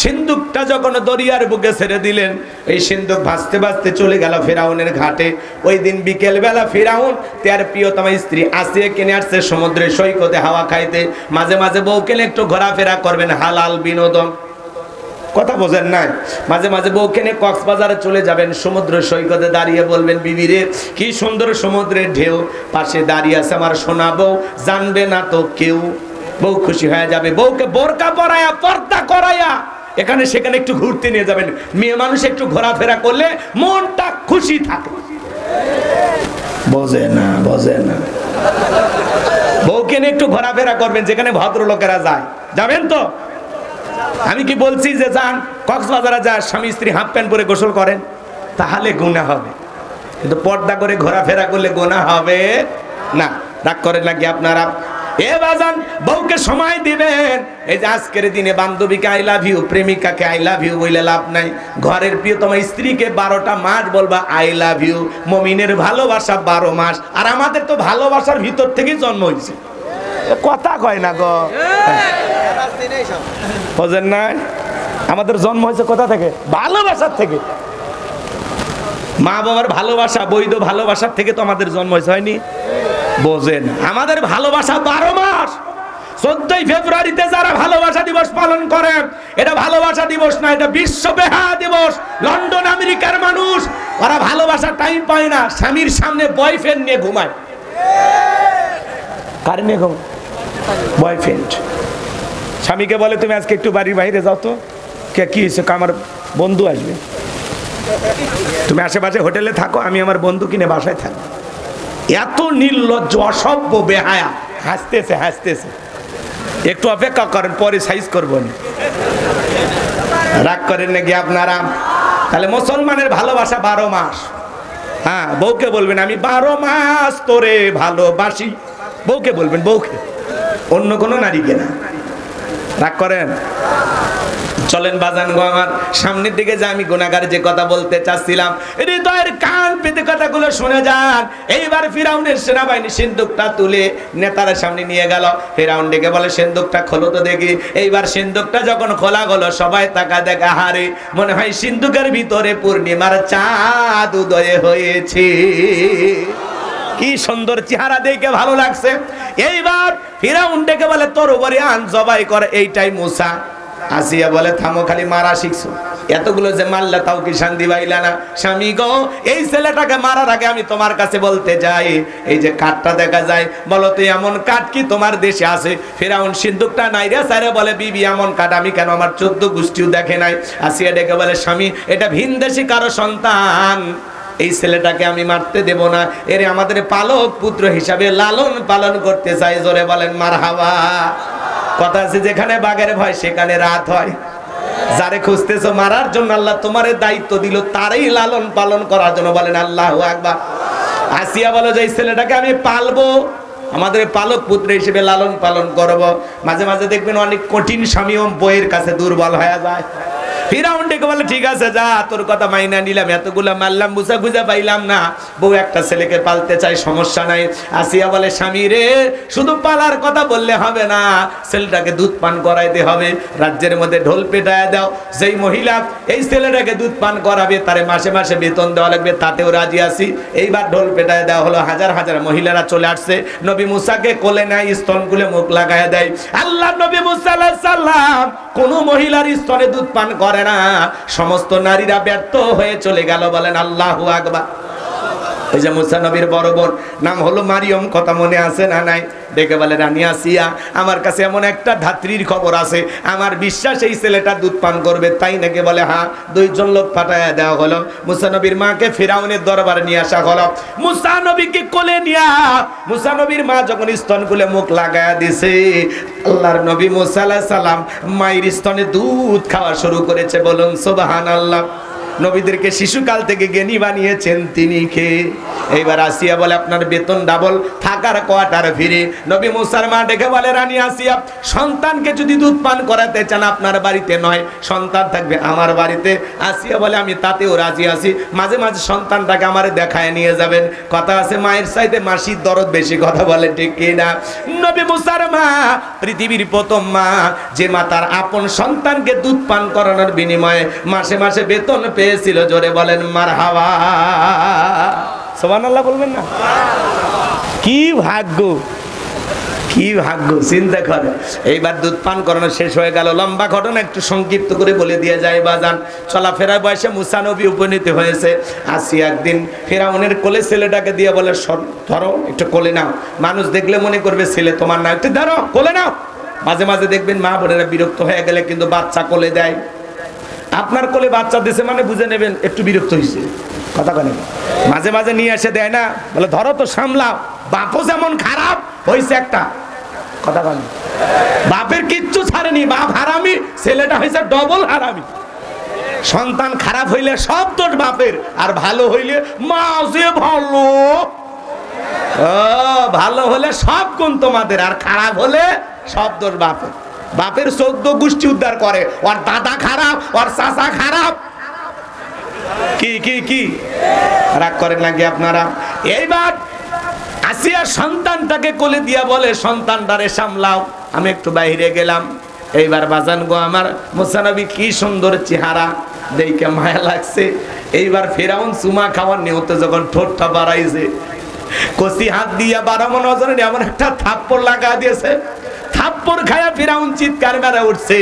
Speaker 1: সিন্দুকটা যখন দরিয়ার বুকে ছেড়ে দিলেন, এই সিন্দুক ভাসতে ভাসতে চলে গেল ফেরাউনের ঘাটে। ওই দিন বিকেল বেলা ফেরাউন তার প্রিয়তমা স্ত্রী আসিয়া কিনে আসছে সমুদ্রের সৈকতে হাওয়া খাইতে। মাঝে মাঝে বউকে একটু ঘোরাফেরা করবেন, হালাল বিনোদন, কথা বোঝেন নাই? মাঝে মাঝে বউকে নিয়ে কক্সবাজারে চলে যাবেন, সমুদ্র সৈকতে দাঁড়িয়ে বলবেন, বিবি রে কি সুন্দর সমুদ্রের ঢেউ, পাশে দাঁড়িয়ে আছে আমার সোনা বউ, জানবে না তো কেউ। বউ খুশি হয়ে যাবে, বউকে বোরকা পরায়া পর্দা করায়া এখানে সেখানে একটু ঘুরতে নিয়ে যাবেন। মেয়ে মানুষ একটু ঘোরাফেরা করলে মনটা খুশি থাকে। বোঝে না, বোঝে না। বউকে নিয়ে একটু ঘোরাফেরা করবেন, যেখানে ভদ্রলোকেরা যায়, যাবেন তো? আমি কি বলছি যে যান কক্সবাজারে যা স্বামী স্ত্রী হাফ প্যান্ট পরে গোসল করেন, তাহলে গুনাহ হবে, কিন্তু পর্দা করে ঘোরাফেরা করলে গুনাহ হবে না। রাগ করেন নাকি আপনারা? এ বাজান, বউকে সময় দিবেন। এই যে আজকের দিনে বান্ধবীকে আই লাভ ইউ, প্রেমিকাকে আই লাভ ইউ বলে লাভ নাই। ঘরের প্রিয়তমা স্ত্রীকে 12টা মাস বলবা আই লাভ ইউ। মুমিনের ভালোবাসা 12 মাস, আর আমাদের তো ভালোবাসার ভিতর থেকেই জন্ম হয়েছে। কথা কয় না গো, বোঝেন না? আমাদের জন্ম হয়েছে কোথা থেকে? ভালোবাসার থেকে। মা বাবার ভালোবাসা, বৈধ ভালোবাসার থেকে তো আমাদের জন্ম হয়েছে, হয়নি? বোঝেন, আমাদের ভালোবাসা 12 মাস। 14ই ফেব্রুয়ারিতে যারা ভালোবাসা দিবস পালন করে, এটা ভালোবাসা দিবস না, এটা বিশ্ব বেহা দিবস। লন্ডন আমেরিকার মানুষ, ওরা ভালোবাসা টাইম পায় না, স্বামীর সামনে বয়ফ্রেন্ড নিয়ে ঘুমায়। কার নিয়ে ঘুমায়? বয়ফ্রেন্ড। স্বামীকে বলে, তুমি আজকে একটু বাড়ির বাইরে যাও তো। কে কি হয়েছে? আমার বন্ধু আসবে, তুমি আশেপাশে হোটেলে থাকো, আমি আমার বন্ধু কিনে বাসায় থাকবো। এত নির্লজ্জ, অসভ্য, বেহায়া। হাসতেছে হাসতেছে, একটু অপেক্ষা করেন, পরে সাইজ করবো না। রাগ করেন নাকি আপনারা? তাহলে মুসলমানের ভালোবাসা 12 মাস। হ্যাঁ, বউকে বলবেন আমি 12 মাস তোরে ভালোবাসি, বউকে বলবেন, বউকে, অন্য কোনো নারীকে না। রাগ করেন? চলেন বাজান গো আমার, সামনের দিকে যে আমি গুনাহগার যে কথা বলতে চাচ্ছিলাম, হৃদয়ের কান পেতে কথাগুলো শুনে যান। এইবার ফিরাউনের সেনাবাহিনী সিন্দুকটা তুলে নেতারা সামনে নিয়ে গেল। ফিরাউন ডেকে বলে, সিন্দুকটা খোলো তো দেখি। এইবার সিন্দুকটা যখন খোলা হলো, সবাই তাকা দেখা, হারে মনে হয় সিন্দুকের ভিতরে পূর্ণিমার চাঁদ উদয় হয়েছে। কি সুন্দর চেহারা, দেখে ভালো লাগছে। এইবার ফিরাউন ডেকে বলে, তোর উপরে আন, জবাই করে। এইটাই মুসা। আসিয়া বলে থামো, খালি মারা শিখছো, এতগুলো যে মারলা তাও কি শান্তি পাইলা না? স্বামী গো, এই ছেলেটাকে মারার আগে আমি তোমার কাছে বলতে যাই, এই যে কাঠটা দেখা যায়, বলো তো এমন কাঠ কি তোমার দেশে আছে? ফিরাউন সিন্দুকটা নাইরা সাইরা বলে, বিবি এমন কাঠ আমি কেন, আমার 14 গোষ্ঠীও দেখে নাই। আসিয়া ডেকে বলে, স্বামী এটা ভিনদেশী কারো সন্তান, এই ছেলেটাকে আমি মারতে দেব না, এর আমাদের পালক পুত্র হিসাবে লালন পালন করতে চাই। জোরে বলেন মারহাবা। কথা আছে, যেখানে বাঘের ভয় সেখানে রাত হয়। যারে খুঁজতেছো মারার জন্য আল্লাহ তোমারে দায়িত্ব দিল, তারই লালন পালন করার জন্য। বলেন আল্লাহু আকবার। আসিয়া বলে যে এই ছেলেটাকে আমি পালবো, আমাদের পালক পুত্র হিসেবে লালন পালন করব। মাঝে মাঝে দেখবেন অনেক কঠিন স্বামীও বইয়ের কাছে দুর্বল হয়ে যায়। ফিরাউন ডেকে বলে, ঠিক আছে যা, তোর কথা মাইনা নিলাম, এতগুলা মারলাম, বুঝা বুঝা পাইলাম না, বউ একটা ছেলেকে পালতে চাই, সমস্যা নাই। আসিয়া বলে, স্বামী রে, শুধু পালার কথা বললে হবে না, ছেলেটাকে দুধ পান করাইতে হবে। রাজ্যের মধ্যে ঢোল পেটায় দাও, যেই মহিলা এই ছেলেটাকে দুধ পান করাবে তারে মাসে মাসে বেতন দেওয়া লাগবে, তাতেও রাজি আছি। এইবার ঢোল পেটায় দেওয়া হলো, হাজার হাজার মহিলারা চলে আসছে, নবী মুসাকে কোলে নেয়, স্তন খুলে মুখ লাগায় দেয়। আল্লাহ নবী মুসা আলাইহিস সালাম কোন মহিলার স্তনে দুধ পান করে না, সমস্ত নারীরা ব্যর্থ হয়ে চলে গেল। বলেন আল্লাহু আকবার। ওই যে মুসা নবীর বড় বোন নাম হলো মারিয়ম, কথা মনে আছে না নাই? ডেকে বলে, রানী আসিয়া, আমার কাছে এমন একটা ধাত্রীর খবর আছে, আমার বিশ্বাস এই ছেলেটা দুধ পান করবে। তাই নাকি? বলে হ্যাঁ। 2 জন লোক পাঠায়া দেওয়া হলো, মুসা নবীর মাকে ফিরাউনের দরবারে নিয়ে আসা হলো। মুসা নবীকে কোলে নিয়া মুসা নবীর মা যখন স্তন খুলে মুখ লাগায়া দিছে, আল্লাহর নবী মুসা আলাইহিস সালাম মায়ের স্তনে দুধ খাওয়া শুরু করেছে। বলুন সুবহানাল্লাহ। নবীদেরকে শিশুকাল থেকে জ্ঞানী বানিয়েছেন তিনি কে? এইবার আসিয়া বলে, আপনার বেতন ডাবল, থাকার কোয়ার্টার ফিরে। নবী মুসার মা ডেকে বলে, রানী আসিয়া, সন্তানকে যদি দুধ পান করাতে চান আপনার বাড়িতে নয়, সন্তান থাকবে আমার বাড়িতে। আসিয়া বলে, আমি তাতেও রাজি আছি, মাঝে মাঝে সন্তানটাকে আমারে দেখায় নিয়ে যাবেন। কথা আছে, মায়ের চাইতে মাসির দরদ বেশি, কথা বলে ঠিক কি না? নবী মুসার মা পৃথিবীর প্রথম মা, যে মা তার আপন সন্তানকে দুধ পান করানোর বিনিময়ে মাসে মাসে বেতন পেয়েছিল। জোরে বলেন মারহাবা। সুবহানাল্লাহ বলবেন না? কি ভাগ্য, কি ভাগ্য, চিন্তা করে। এইবার দুধ পান করানো শেষ হয়ে গেল। লম্বা ঘটনা একটু সংক্ষিপ্ত করে বলে দিয়ে যায় বাজান। চলাফেরার বয়সে মুসা নবী উপনীত হয়েছে। আসিয়া একদিন ফিরাউনের কোলে ছেলেটাকে দিয়ে বলে, ধরো একটু কোলে নাও, মানুষ দেখলে মনে করবে ছেলে তোমার না, একটু ধরো কোলে নাও। মাঝে মাঝে দেখবেন মা বোনেরা বিরক্ত হয়ে গেলে কিন্তু বাচ্চা কোলে দেয়। আপনার কোলে বাচ্চা দিছে মানে বুঝে নেবেন একটু বিরক্ত হয়েছে, কথা বলেন। মাঝে মাঝে নিয়ে এসে দেয় না, বলে ধরো তো সামলাও। বাপও যেমন খারাপ হয়েছে একটা, কথা বলেন। বাপের কিচ্ছু ছাড়েনি, বাপ হারামি, ছেলেটা হয়েছে ডবল হারামি। সন্তান খারাপ হইলে সব দোষ বাপের, আর ভালো হইলে মা যে ভালো, ভালো হলে সব গুণ তোমাদের, আর খারাপ হলে সব দোষ বাপের। বাপের 14 গোষ্ঠী উদ্ধার করে, ওর দাদা খারাপ, ওর চাচা খারাপ। কি কি কি রাগ করেন নাকি আপনারা? এইবার আসিয়া সন্তানটাকে কোলে দিয়া বলে, সন্তানটারে সামলাও, আমি একটু বাইরে গেলাম। এইবার বাজান গো আমার, মুসা নবী কি সুন্দর চেহারা, দেখে মায়া লাগছে। এইবার ফিরাউন চুমা খাওয়ার নিয়তে যখন ঠোঁটটা বাড়াইছে, কষি হাত দিয়া 12 নজরে এমন একটা থাপ্পড় লাগা দিয়েছে। থাপ্পড় খায়া ফিরাউন চিৎকার মেরে উঠছে।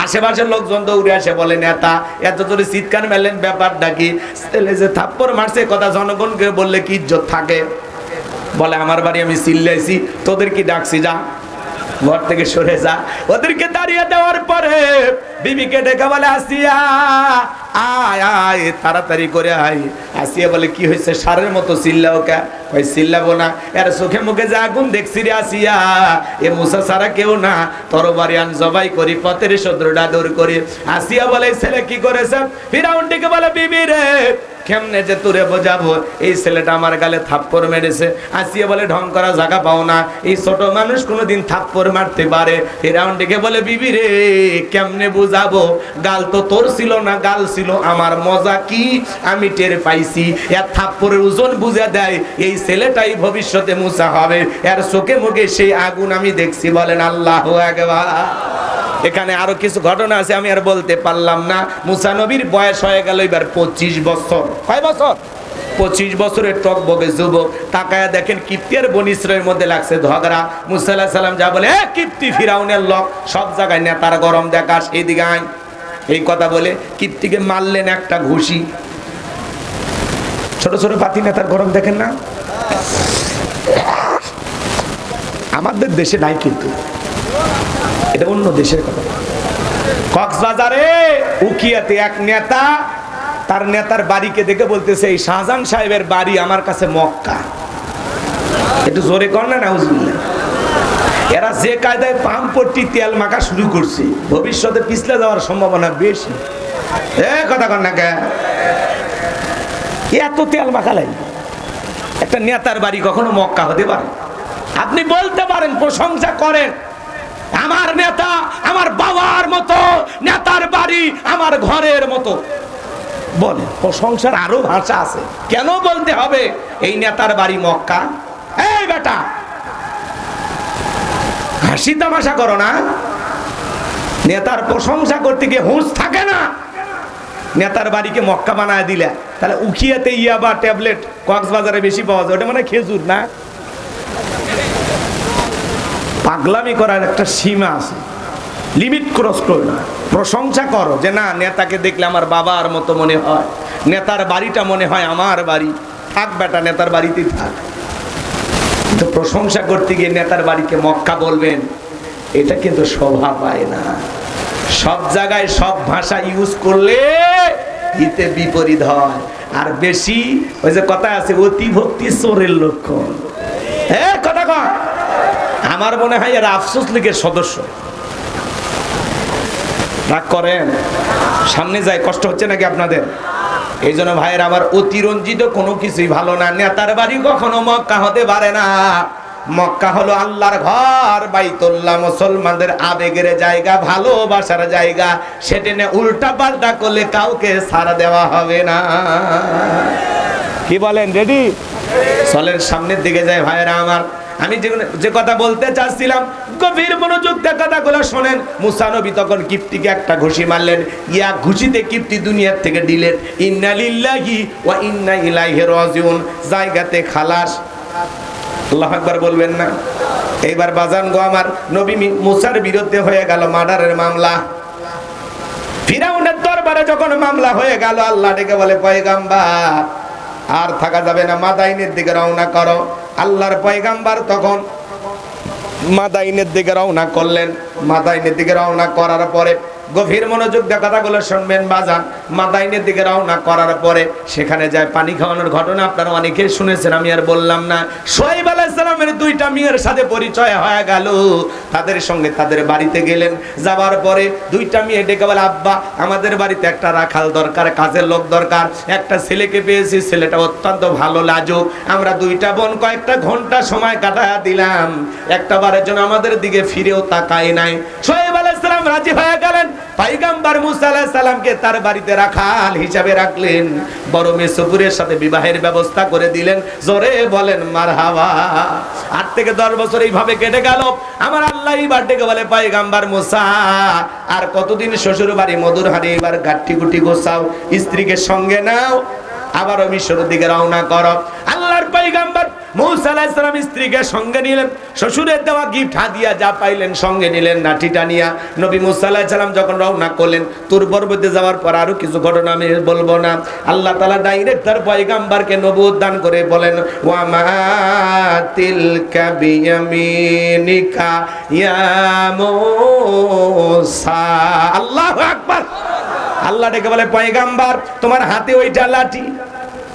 Speaker 1: আশেপাশের লোকজন দৌড়ে আসে, বলে নেতা এত জোরে চিৎকার মেলেন, ব্যাপারটা কি? ছেলে যে থাপ্পড় মারছে, কথা জনগণকে বললে কি ইজ্জত থাকে? বলে আমার বাড়ি আমি চিল্লাইছি, তোদের কি ডাকছি, যা ঘর থেকে সরে যা। ওদেরকে দাঁড়িয়ে দেওয়ার পরে বিবিকে ডেকে বলে, আসিয়া আয় আয়, তাড়াতাড়ি করে আয়। আসিয়া বলে, কি হয়েছে? সারের মতো চিল্লাও কে? ওই চিল্লাবো না, এর চোখে মুখে যে আগুন দেখছি রে আসিয়া, এ মুসা ছাড়া কেউ না, তরবারি আন জবাই করি, পথের শত্রুটা দূর করি। আসিয়া বলে, ছেলে কি করেছে? ফিরাউন ডেকে বলে, বিবি রে, কেমনে যে তোরে বোঝাবো, এই ছেলেটা আমার গালে থাপ্পড় মেরেছে। আসিয়া বলে, ঢং করা জায়গা পাও না, এই ছোট মানুষ কোনোদিন থাপ্পড় মারতে পারে? ফিরাউন ডেকে বলে, বিবি রে, কেমনে বুঝাবো? গাল তো তোর ছিল না, গাল ছিল আমার। মজা কি আমি টের পাইছি, এর থাপ্পড়ের ওজন বুঝে দেয় এই ছেলেটাই ভবিষ্যতে মুসা হবে, এর চোখে মুখে সেই আগুন আমি দেখছি। বলেন আল্লাহু আকবার। এখানে আরো কিছু ঘটনা আছে, আমি আর বলতে পারলাম না। মুসা নবীর বয়স হয়ে গেল এবার 25 বছর। কয় বছর? 25 বছরের টকবগে যুবক, তাকায়া দেখেন কিপ্তি আর বনি ইসরাইলের মধ্যে লাগছে ঝগড়া। মুসা আলাইহিস সালাম যা বলে, কিপ্তি ফিরাউনের লোক, সব জায়গায় নেতার গরম দেখাস, এইদিকে আয়। এই কথা বলে কিপ্তিকে মারলেন একটা ঘুষি। ছোট ছোট পাতি নেতার গরম দেখেন না, আমাদের দেশে নাই, কিন্তু এটা অন্য দেশের কথা। কক্সবাজারে উকিয়াতে এক নেতা তার নেতার বাড়িকে দেখে বলতেছে, এই শাহজাহান সাহেবের বাড়ি আমার কাছে মক্কা। একটু জোরে কর না, নাউজুবিল্লাহ। এরা যে কায়দায় পাম্পট্টি তেল মাখা শুরু করছে, ভবিষ্যতে পিছলে যাওয়ার সম্ভাবনা বেশি। কথা কর না, এত তেল মাখা লাগে। একটা নেতার বাড়ি কখনো মক্কা হতে পারে? আপনি বলতে পারেন, প্রশংসা করেন, আমার নেতা আমার বাবার মতো, নেতার বাড়ি আমার ঘরের মতো বলেন। প্রশংসার আরো ভাষা আছে, কেন বলতে হবে এই নেতার বাড়ি মক্কা? এই বেটা, হাসি তামাশা করো না। নেতার প্রশংসা করতে গিয়ে হুঁশ থাকে না। নেতার বাড়িকে মক্কা বানায় দিলে, তাহলে উখিয়াতে ইয়াবা ট্যাবলেট কক্সবাজারে বেশি পাওয়া যায়, ওটা মানে খেজুর না। পাগলামি করার একটা সীমা আছে, লিমিট ক্রস করো না। প্রশংসা করো যে না, নেতাকে দেখলে আমার বাবার মতো মনে হয়, নেতার বাড়িটা মনে হয় আমার বাড়ি। থাক বেটা, নেতার বাড়িতেই থাক। কিন্তু প্রশংসা করতে গিয়ে নেতার বাড়িকে মক্কা বলবেন, এটা কিন্তু শোভা পায় না। সব জায়গায় সব ভাষা ইউজ করলে হিতে বিপরীত হয়। আর বেশি ওই যে কথা আছে, অতি ভক্তি চোরের লক্ষণ। কথা কয়, আমার মনে হয় এরা আফসোস লীগের সদস্য। রাগ করেন, সামনে যায়, কষ্ট হচ্ছে নাকি আপনাদের? এই জন্য ভাইয়ের আমার, অতিরঞ্জিত কোনো কিছুই ভালো না। নেতার বাড়ি কখনো মক্কা হতে পারে না। মক্কা হলো আল্লাহর ঘর, বাইতুল্লাহ মুসলমানদের আবেগের জায়গা, ভালোবাসার জায়গা। সেটা নিয়ে উল্টা পাল্টা করলে কাউকে ছাড় দেওয়া হবে না। কি বলেন? রেডি? চলেন সামনের দিকে যায় ভাইয়েরা আমার। আমি যে কথা বলতে চাচ্ছিলাম, গভীর মনোযোগ দিয়ে কথাগুলো শোনেন। মুসা নবী তখন কিপ্তিকে একটা ঘুষি মারলেন। ইয়া ঘুষিতে কিপ্তি দুনিয়ার থেকে দিলেন। ইন্না লিল্লাহি ওয়া ইন্না ইলাইহি রাজিউন, জায়গাতে খালাস। আল্লাহু আকবার বলবেন না? এইবার বাজান গো আমার, নবী মুসার বিরুদ্ধে হয়ে গেল মার্ডারের মামলা। ফিরাউনের দরবারে যখন মামলা হয়ে গেল, আল্লাহ ডেকে বলে, পয়গাম্বার আর থাকা যাবে না, মাদাইনের দিকে রওনা করো। আল্লাহর পয়গাম্বার তখন মাদাইনের দিকে রওনা করলেন। মাদাইনের দিকে রওনা করার পরে, গভীর মনোযোগ দিয়ে কথাগুলো শুনবেন বাজান। মাদাইনের দিকে রওনা করার পরে সেখানে যায় পানি খাওয়ানোর ঘটনা আপনারা অনেকেই শুনেছেন, আমি আর বললাম না। শোয়েব আলাইহিস সালামের দুইটা মেয়ের সাথে পরিচয় হয়ে গেল। তাদের সঙ্গে তাদের বাড়িতে গেলেন। যাওয়ার পরে দুইটা মেয়ে ডেকে বলে, আব্বা আমাদের বাড়িতে একটা রাখাল দরকার, কাজের লোক দরকার। একটা ছেলেকে পেয়েছি, ছেলেটা অত্যন্ত ভালো লাজুক। আমরা দুইটা বোন কয়েকটা ঘন্টা সময় কাটায়া দিলাম, একটা বারের জন্য আমাদের দিকে ফিরেও তাকায় নাই। শোয়েব আলাইহিস সালাম রাজি হয়ে গেলেন। পয়গম্বর মুসা আলাইহিস সালামকে তার বাড়িতে রাখাল হিসাবে রাখলেন। বড় মেয়ে সফুরের সাথে বিবাহের ব্যবস্থা করে দিলেন। জোরে বলেন মারহাবা। 8 থেকে 10 বছর এইভাবে কেটে গেল। আমার আল্লাহ এইবার ডেকে বলে, পয়গম্বর মুসা আর কতদিন শ্বশুর বাড়ি মধুর হাড়ি, এবার গাঠি গুটি গোছাও, স্ত্রীকে সঙ্গে নাও, আবারও মিশরের দিকে রওনা করো। আল্লাহর পয়গম্বর মুসা আলাইহিস সালাম স্ত্রীকে সঙ্গে নিলেন। শ্বশুরের দেওয়া গিফট হাদিয়া যা পাইলেন সঙ্গে নিলেন, লাঠিটা নিয়া নবী মুসা আলাইহিস সালাম যখন রওনা করলেন। তুর পর্বতে যাওয়ার পর আরো কিছু ঘটনা আমি বলবো না। আল্লাহ তাআলা ডাইরেক্ট তার পয়গম্বরকে নবুয়ত দান করে বলেন, ওয়া মা তিলকা বিয়ামিনিকা ইয়া মুসা। আল্লাহু আকবার। আল্লাহ ডেকে বলে, পয়গম্বর তোমার হাতে ওইটা লাঠি।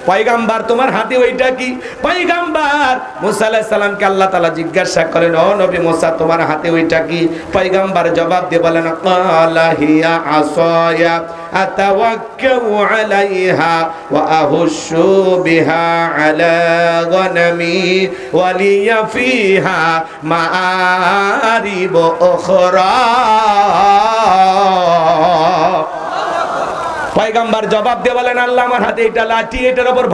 Speaker 1: পয়গম্বর তোমার হাতে ওইটা কি? পয়গম্বর মুসা আলাইহিস সালামকে আল্লাহ তাআলা জিজ্ঞাসা করেন, ও নবী মুসা তোমার হাতে ওইটা কি? পয়গম্বর জবাব দিয়ে বলেন, ক্বালা হিয়া আসায়া আতাওয়াক্কাউ আলাইহা ওয়া আহুশু বিহা আলা গনামি ওয়া লিয়া ফিহা মাআরিব উখরা। পয়গম্বর জবাব দিয়ে বলেন, আল্লাহ আমার হাতে এটা লাঠি, এটার উপর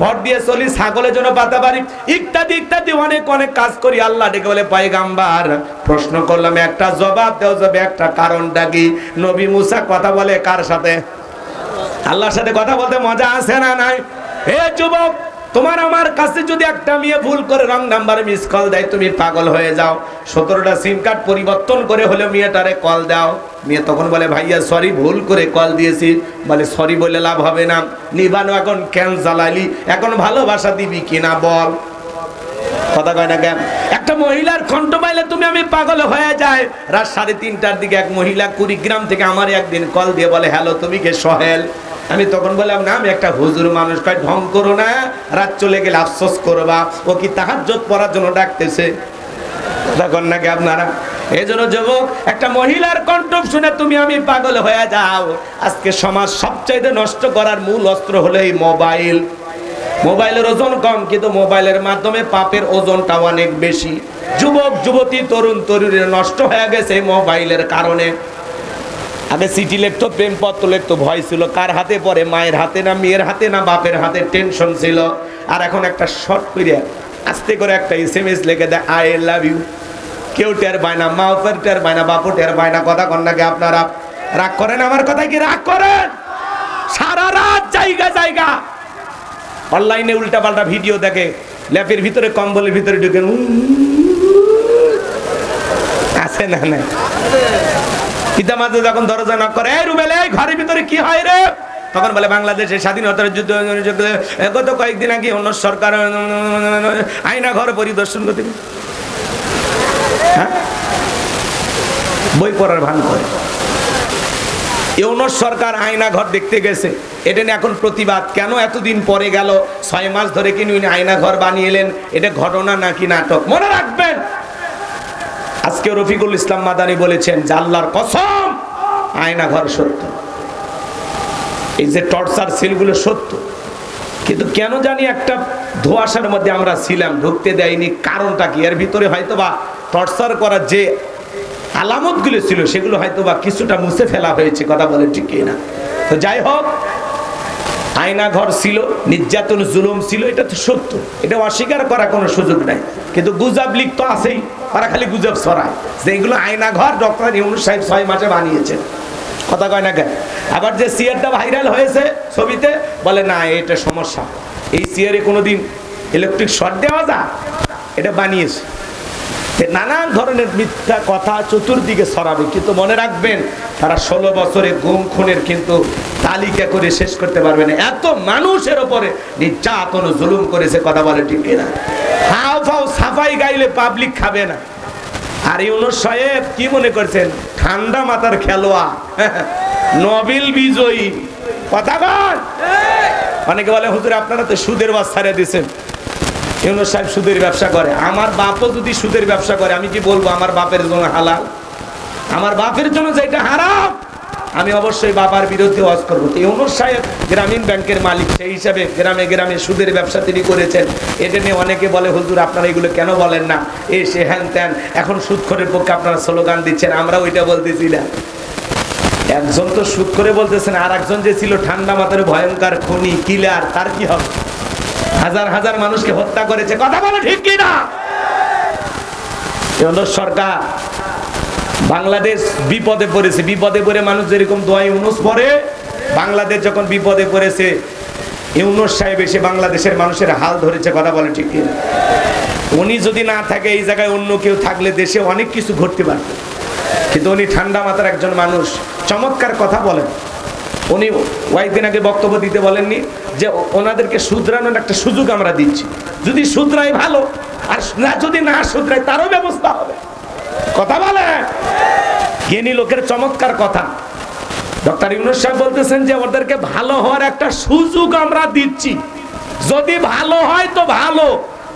Speaker 1: ভর দিয়ে চলি, ছাগলের জন্য পাতা পারি, ইত্যাদি ইত্যাদি অনেক অনেক কাজ করি। আল্লাহ ডেকে বলে, পয়গম্বর প্রশ্ন করলাম, একটা জবাব দেও, যাবে একটা কারণটা কি? নবী মুসা কথা বলে কার সাথে? আল্লাহর সাথে কথা বলতে মজা আছে না নাই? হে যুবক, তোমার আমার কাছে যদি একটা মেয়ে ভুল করে রং নাম্বারে মিস কল দেয়, তুমি পাগল হয়ে যাও। 17টা সিম কার্ড পরিবর্তন করে হলে মেয়েটারে কল দাও। মেয়ে তখন বলে ভাইয়া সরি, ভুল করে কল দিয়েছি। বলে সরি বলে লাভ হবে না, নিবানো এখন কেন জ্বালালি, এখন ভালোবাসা দিবি কিনা বল। কথা কয় না কেন? একটা মহিলার কণ্ঠ পাইলে তুমি আমি পাগল হয়ে যায়। রাত 3:30টার দিকে এক মহিলা কুড়িগ্রাম থেকে আমার একদিন কল দিয়ে বলে হ্যালো তুমি কে সোহেল? আমি তখন বললাম না, আমি একটা হুজুর মানুষ। কয় ঢং করো না, রাত চলে গেলে আফসোস করবা। ও কি তাহাজ্জুদ পড়ার জন্য ডাকতেছে? তখন নাকি আপনারা এই জন্য যুবক, একটা মহিলার কণ্ঠ শুনে তুমি আমি পাগল হয়ে যাও। আজকে সমাজ সবচাইতে নষ্ট করার মূল অস্ত্র হলো এই মোবাইল। মোবাইলের ওজন কম, কিন্তু মোবাইলের মাধ্যমে পাপের ওজনটা অনেক বেশি। যুবক যুবতী তরুণ তরুণীরা নষ্ট হয়ে গেছে মোবাইলের কারণে। আগে চিঠি লিখতো, প্রেমপত্র লিখতো, ভয় ছিল কার হাতে পড়ে, মায়ের হাতে না মেয়ের হাতে না বাপের হাতে, টেনশন ছিল। আর এখন একটা শর্ট করে আস্তে করে একটা SMS লিখে দেয় আই লাভ ইউ। কেউ টের পায় না, মা টের পায় না, বাপু টের পায় না। কথা কন্যাকে আপনারা রাগ করেন আমার কথায় কি রাগ করেন? সারা রাত জায়গা জায়গা অনলাইনে উল্টা পাল্টা ভিডিও দেখে, ল্যাপের ভিতরে কম্বলের ভিতরে ঢুকে আছে না না। পিতা মাতা যখন দরজা নক করে, এই রুবেল এই ঘরের ভিতরে কি হয় রে? তখন বলে বাংলাদেশের স্বাধীনতার যুদ্ধ গত কয়েকদিন আগে অন্য সরকার আয়না ঘর পরিদর্শন করতে, হ্যাঁ বই পড়ার ভান করে। ইউনূস সরকার আয়না ঘর দেখতে গেছে, এটা নিয়ে এখন প্রতিবাদ। কেন এতদিন পরে গেল? 6 মাস ধরে কি উনি আয়না ঘর বানিয়ে এলেন? এটা ঘটনা নাকি নাটক? মনে রাখবেন, আজকে রফিকুল ইসলাম মাদানী বলেছেন যে আল্লাহর কসম আয়না ঘর সত্য, এই যে টর্চার সেলগুলো সত্য। কিন্তু কেন জানি একটা ধোঁয়াশার মধ্যে আমরা ছিলাম, ঢুকতে দেয়নি। কারণটা কি? এর ভিতরে হয়তো বা টর্চার করার যে আলামতগুলো ছিল সেগুলো হয়তো বা কিছুটা মুছে ফেলা হয়েছে। কথা বলে ঠিক না? তো যাই হোক, আয়না ঘর ছিল, নির্যাতন জুলুম ছিল, এটা তো সত্য, এটা অস্বীকার করার কোনো সুযোগ নাই। কিন্তু গুজব লিক তো আছেই, তারা খালি গুজব ছড়ায় যে এগুলো আয়না ঘর ডক্টর ইউনূস সাহেব 6 মাসে বানিয়েছেন। কথা কয় না কেন? আবার যে চেয়ারটা ভাইরাল হয়েছে ছবিতে, বলে না এটা সমস্যা, এই চেয়ারে কোনোদিন ইলেকট্রিক শর্ট দেওয়া যায়, এটা বানিয়েছে। নানান ধরনের মিথ্যা কথা চতুর্দিকে ছড়াবে। কিন্তু মনে রাখবেন, তারা 16 বছরে গুম খুনের কিন্তু তালিকা করে শেষ করতে পারবে না। এত মানুষের উপরে নির্যাতন জুলুম করেছে। কথা বলে ঠিক না? হাও ফাও সাফাই গাইলে পাবলিক খাবে না। আর ইউনূস সাহেব কি মনে করছেন? ঠান্ডা মাথার খেলোয়াড়, নোবেল বিজয়ী। কথা বল। অনেকে বলে হুজুর আপনারা তো সুদের বাচ্চারে দিচ্ছেন। ইউনূস সাহেব সুদের ব্যবসা করে। আমার বাপও যদি সুদের ব্যবসা করে, আমি কি বলবো আমার বাপের জন্য হালাল? আমার বাপের জন্য যেটা হারাম, আমি অবশ্যই বাবার বিরুদ্ধে ওয়াজ করবো। তো ইউনূস সাহেব গ্রামীণ ব্যাংকের মালিক, সেই হিসাবে গ্রামে গ্রামে সুদের ব্যবসা তিনি করেছেন। এটা নিয়ে অনেকে বলে হুজুর আপনারা এগুলো কেন বলেন না, এই সে হ্যান ত্যান। এখন সুদখোরের পক্ষে আপনারা স্লোগান দিচ্ছেন, আমরা ওইটা বলতেছি না। একজন তো সুদ করে বলতেছেন, আর একজন যে ছিল ঠান্ডা মাথার ভয়ঙ্কর খুনি কিলার, তার কি হবে? হাজার হাজার মানুষকে হত্যা করেছে। কথা বলে ঠিক কি না? ইউনূস সরকার, বাংলাদেশ বিপদে পড়েছে। বিপদে পড়ে মানুষ যেরকম দোয়া ইউনূস পড়ে, বাংলাদেশ যখন বিপদে পড়েছে ইউনূস সাহেব এসে বাংলাদেশের মানুষের হাল ধরেছে। কথা বলে ঠিক কি না? উনি যদি না থাকে, এই জায়গায় অন্য কেউ থাকলে দেশে অনেক কিছু ঘটতে পারত। কিন্তু উনি ঠান্ডা মাথার একজন মানুষ, চমৎকার কথা বলেন। উনি কয়েকদিন আগে বক্তব্য দিতে বলেননি যে ওনাদেরকে শুধরানোর একটা সুযোগ আমরা দিচ্ছি, যদি শুধরাই ভালো, আর না যদি না শুধরাই তারও ব্যবস্থা হবে। কথা বলে জ্ঞানী লোকের চমৎকার কথা। ডক্টর ইউনূস সাহেব বলতেছেন যে ওদেরকে ভালো হওয়ার একটা সুযোগ আমরা দিচ্ছি। যদি ভালো হয় তো ভালো,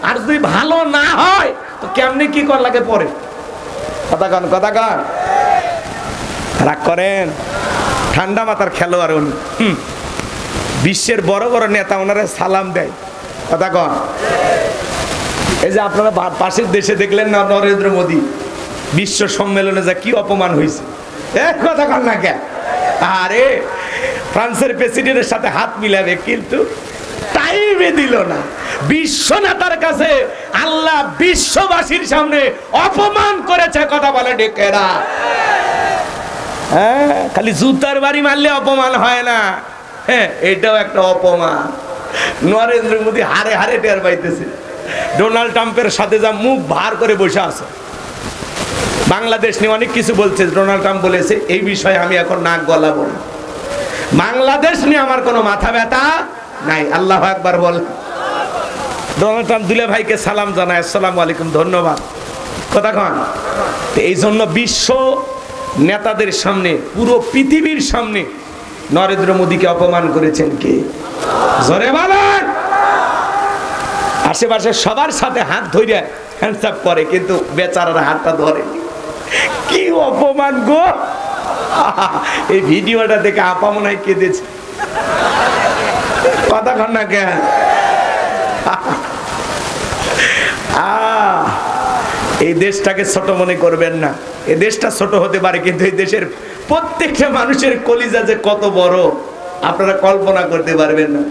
Speaker 1: আর যদি ভালো না হয় তো কেমনি কি কর লাগে পরে। কথা গান রাগ করেন। ঠান্ডা মাথার খেলোয়াড় উনি, বিশ্বের বড় বড় নেতা ওনারা সালাম দেয়। কথা কন। এই যে আপনারা পাশের দেশে দেখলেন না, নরেন্দ্র মোদী বিশ্ব সম্মেলনে যা কি অপমান হয়েছে। কথা কন না কেন? আরে ফ্রান্সের প্রেসিডেন্টের সাথে হাত মিলাবে, কিন্তু টাইমে দিল না। বিশ্ব নেতার কাছে আল্লাহ বিশ্ববাসীর সামনে অপমান করেছে। কথা বলে ডেকেরা। হ্যাঁ, খালি জুতার বাড়ি মারলে অপমান হয় না। হ্যাঁ, এটাও একটা অপমান। নরেন্দ্র মোদী হারে হারে টের পাইতেছে ডোনাল্ড ট্রাম্পের সাথে যা মুখ ভার করে বসে আছে। বাংলাদেশ নিয়ে অনেক কিছু বলছে, ডোনাল্ড ট্রাম্প বলেছে এই বিষয়ে আমি এখন নাক গলাবো না। বাংলাদেশ নিয়ে আমার কোনো মাথা ব্যথা নাই। আল্লাহু আকবার বল। ডোনাল্ড ট্রাম্প দুলে ভাইকে সালাম জানায়, আসসালামু আলাইকুম, ধন্যবাদ। কতক্ষণ এই জন্য বিশ্ব নেতাদের সামনে, পুরো পৃথিবীর সামনে নরেন্দ্র মোদীকে অপমান করেছেন কে? জোরে বলেন। আশেপাশে সবার সাথে হাত ধরে হ্যান্ডসাপ করে, কিন্তু বেচারার হাতটা ধরে। কি অপমান গো! এই ভিডিওটা দেখে আপা মনে হয় কেঁদেছে। কতক্ষণ না কে এই দেশটাকে ছোট মনে করবেন না। এই দেশটা ছোট হতে পারে, কিন্তু এই দেশের প্রত্যেকটা মানুষের কলিজা যে কত বড় আপনারা কল্পনা করতে পারবেন না।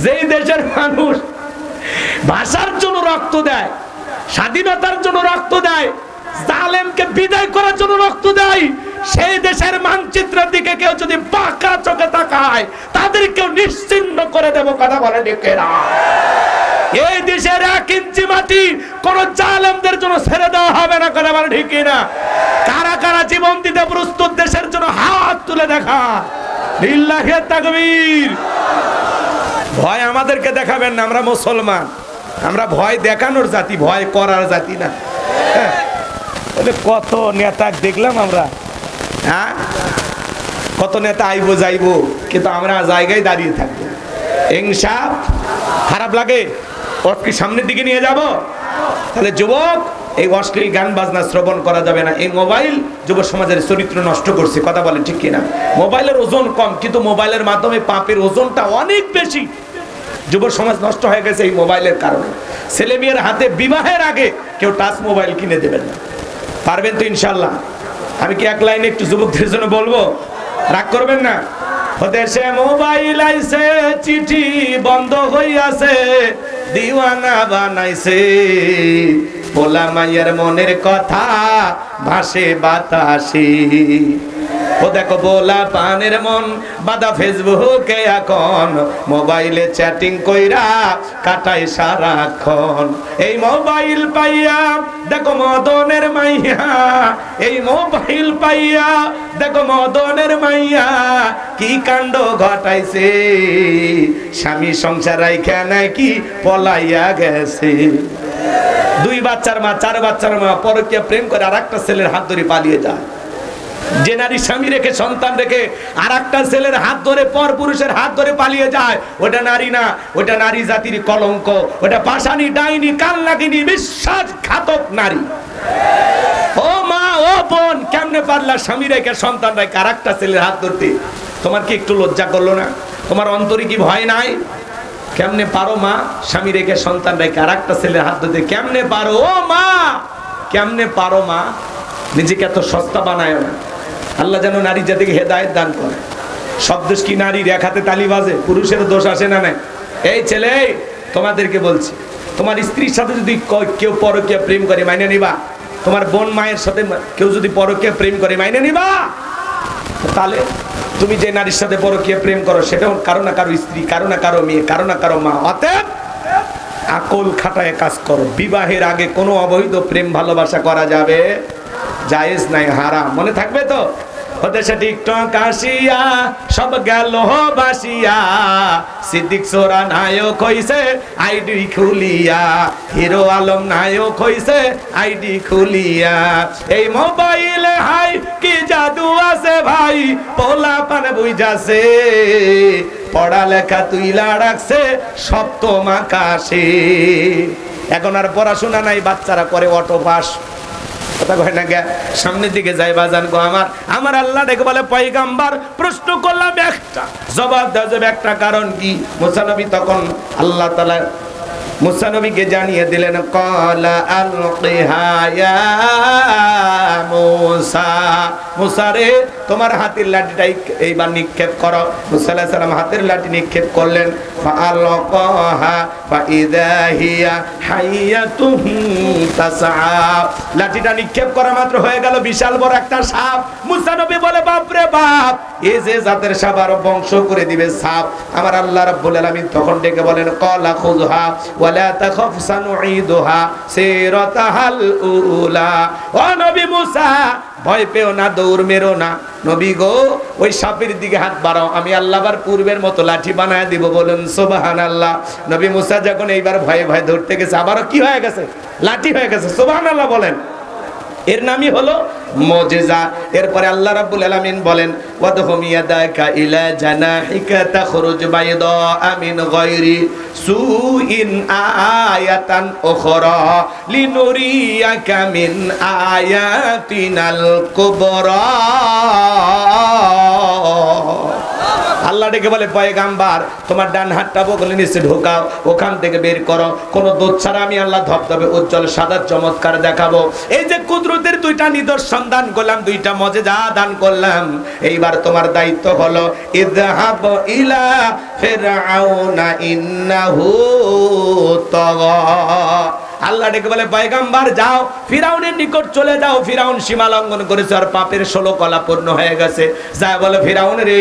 Speaker 1: যেই দেশের মানুষ ভাষার জন্য রক্ত দেয়, স্বাধীনতার জন্য রক্ত দেয়, জালেমকে বিদায় করার জন্য রক্ত দেয়, সেই দেশের মানচিত্রের দিকে কেউ যদি বাঁকা চোখে তাকায় তাদেরকেও নিশ্চিহ্ন করে দেব। কথা বলে ঠিকেরা? এই দেশের 1 ইঞ্চি মাটি কোন জালেমদের জন্য ছেড়ে দেওয়া হবে না। কথা বলে ঠিক না? কারা কারা জীবন দিতে প্রস্তুত দেশের জন্য হাত তুলে দেখা। লিল্লাহি তাকবীর। ভয় আমাদেরকে দেখাবেন না, আমরা মুসলমান, আমরা ভয় দেখানোর জাতি, ভয় করার জাতি না। কত নেতা দেখলাম আমরা, হ্যাঁ কত নেতা আইবো যাইবো, কিন্তু আমরা জায়গায় দাঁড়িয়ে থাকবো। ইনসাফ খারাপ লাগে, ওর কি সামনের দিকে নিয়ে যাব? তাহলে যুবক, এই অশ্লীল গান বাজনা শ্রবণ করা যাবে না। এই মোবাইল যুব সমাজের চরিত্র নষ্ট করছে। কথা বলেন ঠিক কিনা? মোবাইলের ওজন কম, কিন্তু মোবাইলের মাধ্যমে পাপের ওজনটা অনেক বেশি। যুব সমাজ নষ্ট হয়ে গেছে এই মোবাইলের কারণে। ছেলে মেয়ের হাতে বিবাহের আগে কেউ টাচ মোবাইল কিনে দেবেন না। পারবেন তো ইনশাল্লাহ? আমি কি এক লাইনে একটু যুবকদের জন্য বলবো? রাগ করবেন না। দেশে মোবাইল আইছে, চিঠি বন্ধ হইয়াছে, দিওয়ানা বানাইছে, পোলা মাইয়ের মনের কথা ভাসে বাতাসে। ও দেখো বোলা পানের মন বাদা ফেসবুকে এখন, মোবাইলে চ্যাটিং কইরা কাটায় সারাক্ষণ। এই মোবাইল পাইয়া দেখো মদনের মাইয়া, এই মোবাইল পাইয়া দেখো মদনের মাইয়া কি কাণ্ড ঘটাইছে, স্বামী সংসার রাইখা নাকি পলাইয়া গেছে। 2 বাচ্চার মা, 4 বাচ্চার মা পরকীয়া প্রেম করে আরেকটা ছেলের হাত ধরে পালিয়ে যায়। যে নারী স্বামী রেখে সন্তান রেখে আরেকটা ছেলের হাত ধরে, পর পুরুষের হাত ধরে পালিয়ে যায়, ওটা নারী না, ওটা নারী জাতির কলঙ্ক, ওটা পাশানি, ডাইনি, কালনাগিনী, বিশ্বাসঘাতক নারী। ও মা, ও বোন, কেমনে পারলা স্বামী রেখে সন্তান রেখে আরেকটা ছেলের হাত ধরতে? তোমার কি একটু লজ্জা করলো না? তোমার অন্তরে কি ভয় নাই? কেমনে পারো মা স্বামী রেখে সন্তান রেখে আরেকটা ছেলের হাত ধরতে? কেমনে পারো? ও মা, কেমনে পারো মা? নিজেকে এত সস্তা বানায় না। আল্লাহ যেন নারী জাতিকে হেদায়েত দান করে। সব দোষ কি নারীর? এক হাতে তালি বাজে, পুরুষের দোষ আসে না? নাই। এই ছেলে, তোমাদেরকে বলছি, তোমার স্ত্রীর সাথে যদি কেউ পরকীয়া প্রেম করে মাইনে নিবা? তোমার বোন মায়ের সাথে কেউ যদি পরকীয়া প্রেম করে মাইনে নিবা? তাহলে তুমি যে নারীর সাথে পরকীয়া প্রেম করো সেটাও কারো না কারো স্ত্রী, কারো না কারো মেয়ে, কারো না কারো মা। অতএব আকল খাটায় কাজ করো। বিবাহের আগে কোনো অবৈধ প্রেম ভালোবাসা করা যাবে জায়েজ নাই, হারাম। মনে থাকবে তো? ওদেশে টিকটক আসিয়া সব গেল বাসিয়া, সিদ্দিক সোরা নায়ক হইছে আইডি খুলিয়া, হিরো আলম নায়ক হইছে আইডি খুলিয়া। এই মোবাইলে হাই কি জাদু আছে ভাই, পোলা পান বুঝাছে, পড়ালেখা তুইলা রাখছে সপ্তম আকাশে। এখন আর পড়াশোনা নাই, বাচ্চারা করে অটো পাস। কথা কয় না গে? সামনের দিকে যাই বাজান গো। আমার আল্লাহ ডেকে বলে, পয়গাম্বার প্রশ্ন করলাম একটা, জবাব দাও যাবে একটা। কারণ কি? মুসা নবী তখন আল্লাহ তাআলা মুসা নবীকে জানিয়ে দিলেন, ক্বালা আলকিহা ইয়া মুসা, মুসা রে তোমার হাতের লাঠিটাই এইবার নিক্ষেপ করো। মুসা আলাইহিস সালাম হাতের লাঠি নিক্ষেপ করলেন। ফাআলকাহা ফাইযা হিয়া হাইয়াতুন তাসআ। লাঠিটা নিক্ষেপ করা মাত্র হয়ে গেল বিশাল বড় একটা সাপ। মুসা নবী বলে বাপ রে বাপ, এই যে জাতের সাপ আর বংশ করে দিবে সাপ। আমার আল্লাহ রাব্বুল আলামিন তখন ডেকে বলেন ক্বালা খুযহা ওয়ালা তাখাফ সানুঈদুহা সিরাতাহাল উলা। ও নবী মুসা, ভয় পেও না, দৌড় মেরো না। নবী গো, ওই সাপের দিকে হাত বাড়াও, আমি আল্লাহ আবার পূর্বের মতো লাঠি বানায় দিব। বলুন সুবহানাল্লাহ। নবী মুসা যখন এইবার ভয়ে ভয়ে ধরতে গেছে, আবারও কি হয়ে গেছে? লাঠি হয়ে গেছে। সুবহানাল্লাহ বলেন। এর নামই হলো মুজিজা। এরপরে আল্লাহ রাব্বুল আলামিন বলেন ওয়াদহুম ইয়াদাকা ইলা জানাহিকা তাখরুজ বাইদা মিন গায়রি সুইন আয়াতান উখরা লিনুরিয়াকা মিন আয়াতিনাল কুবরা। আল্লাহ ডেকে বলে পয়গাম্বার, তোমার ডান হাতটা বগলের নিচে ঢোকাও, ওখান থেকে বের করো। কোন দোষ ছাড়া আমি আল্লাহ ধবধবে উজ্জ্বল সাদা চমৎকার দেখাবো। এই যে কুদরতের দুইটা নিদর্শন দান করলাম, দুইটা মুজিজা দান করলাম, এইবার তোমার দায়িত্ব হলো ইযহাব ইলা ফিরআউনা ইন্নাহু তাগা। আল্লাহ ডেকে বলে পয়গাম্বার যাও, ফিরাউনের নিকট চলে যাও। ফিরাউন সীমা লঙ্ঘন করেছে আর পাপের 16 কলা পূর্ণ হয়ে গেছে। যা বলে ফিরাউন রে,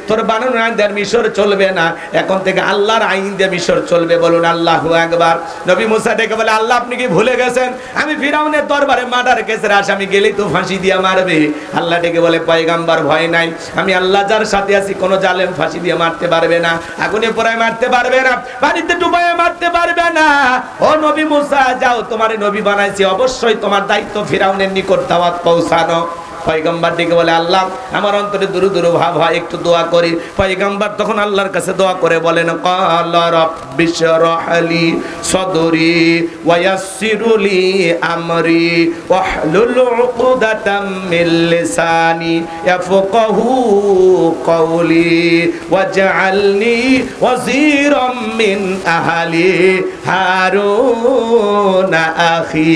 Speaker 1: তোর বানানো আইন দিয়ে মিশর চলবে না, এখন থেকে আল্লাহর আইন দিয়ে মিশর চলবে। বলুন আল্লাহু আকবার। নবী মুসা ডেকে বলে আল্লাহ আপনি কি ভুলে গেছেন? আমি ফিরাউনের দরবারে মার্ডার কেসের আসামি, গেলেই তো ফাঁসি দিয়ে মারবে। আল্লাহ ডেকে বলে পয়গাম্বার ভয় নাই, আমি আল্লাহ যার সাথে আছি, কোনো জালেম ফাঁসি দিয়ে মারতে পারবে না, আগুনে পোড়ায় মারতে পারবে না, পানিতে ডুবায় মারতে পারবে না। ও নবী মুসা যাও, তোমার নবী বানাইছি, অবশ্যই তোমার দায়িত্ব ফিরাউনের নিকট দাওয়াত পৌঁছানো। পয়গম্বর ডেকে বলে আল্লাহ আমার অন্তরে দুরু দুরু ভাব হয়, একটু দোয়া করি। পয়গম্বর তখন আল্লাহর কাছে দোয়া করে বলেন ক্বালা রাব্বিশরাহ লি সাদরি ওয়া ইয়াসসির লি আমরি ওয়াহলুল উকদাতাম মিন লিসানি ইয়াফকাহু কওলি ওয়াজআলনি ওয়াজিরাম মিন আহলি হারুন আখি।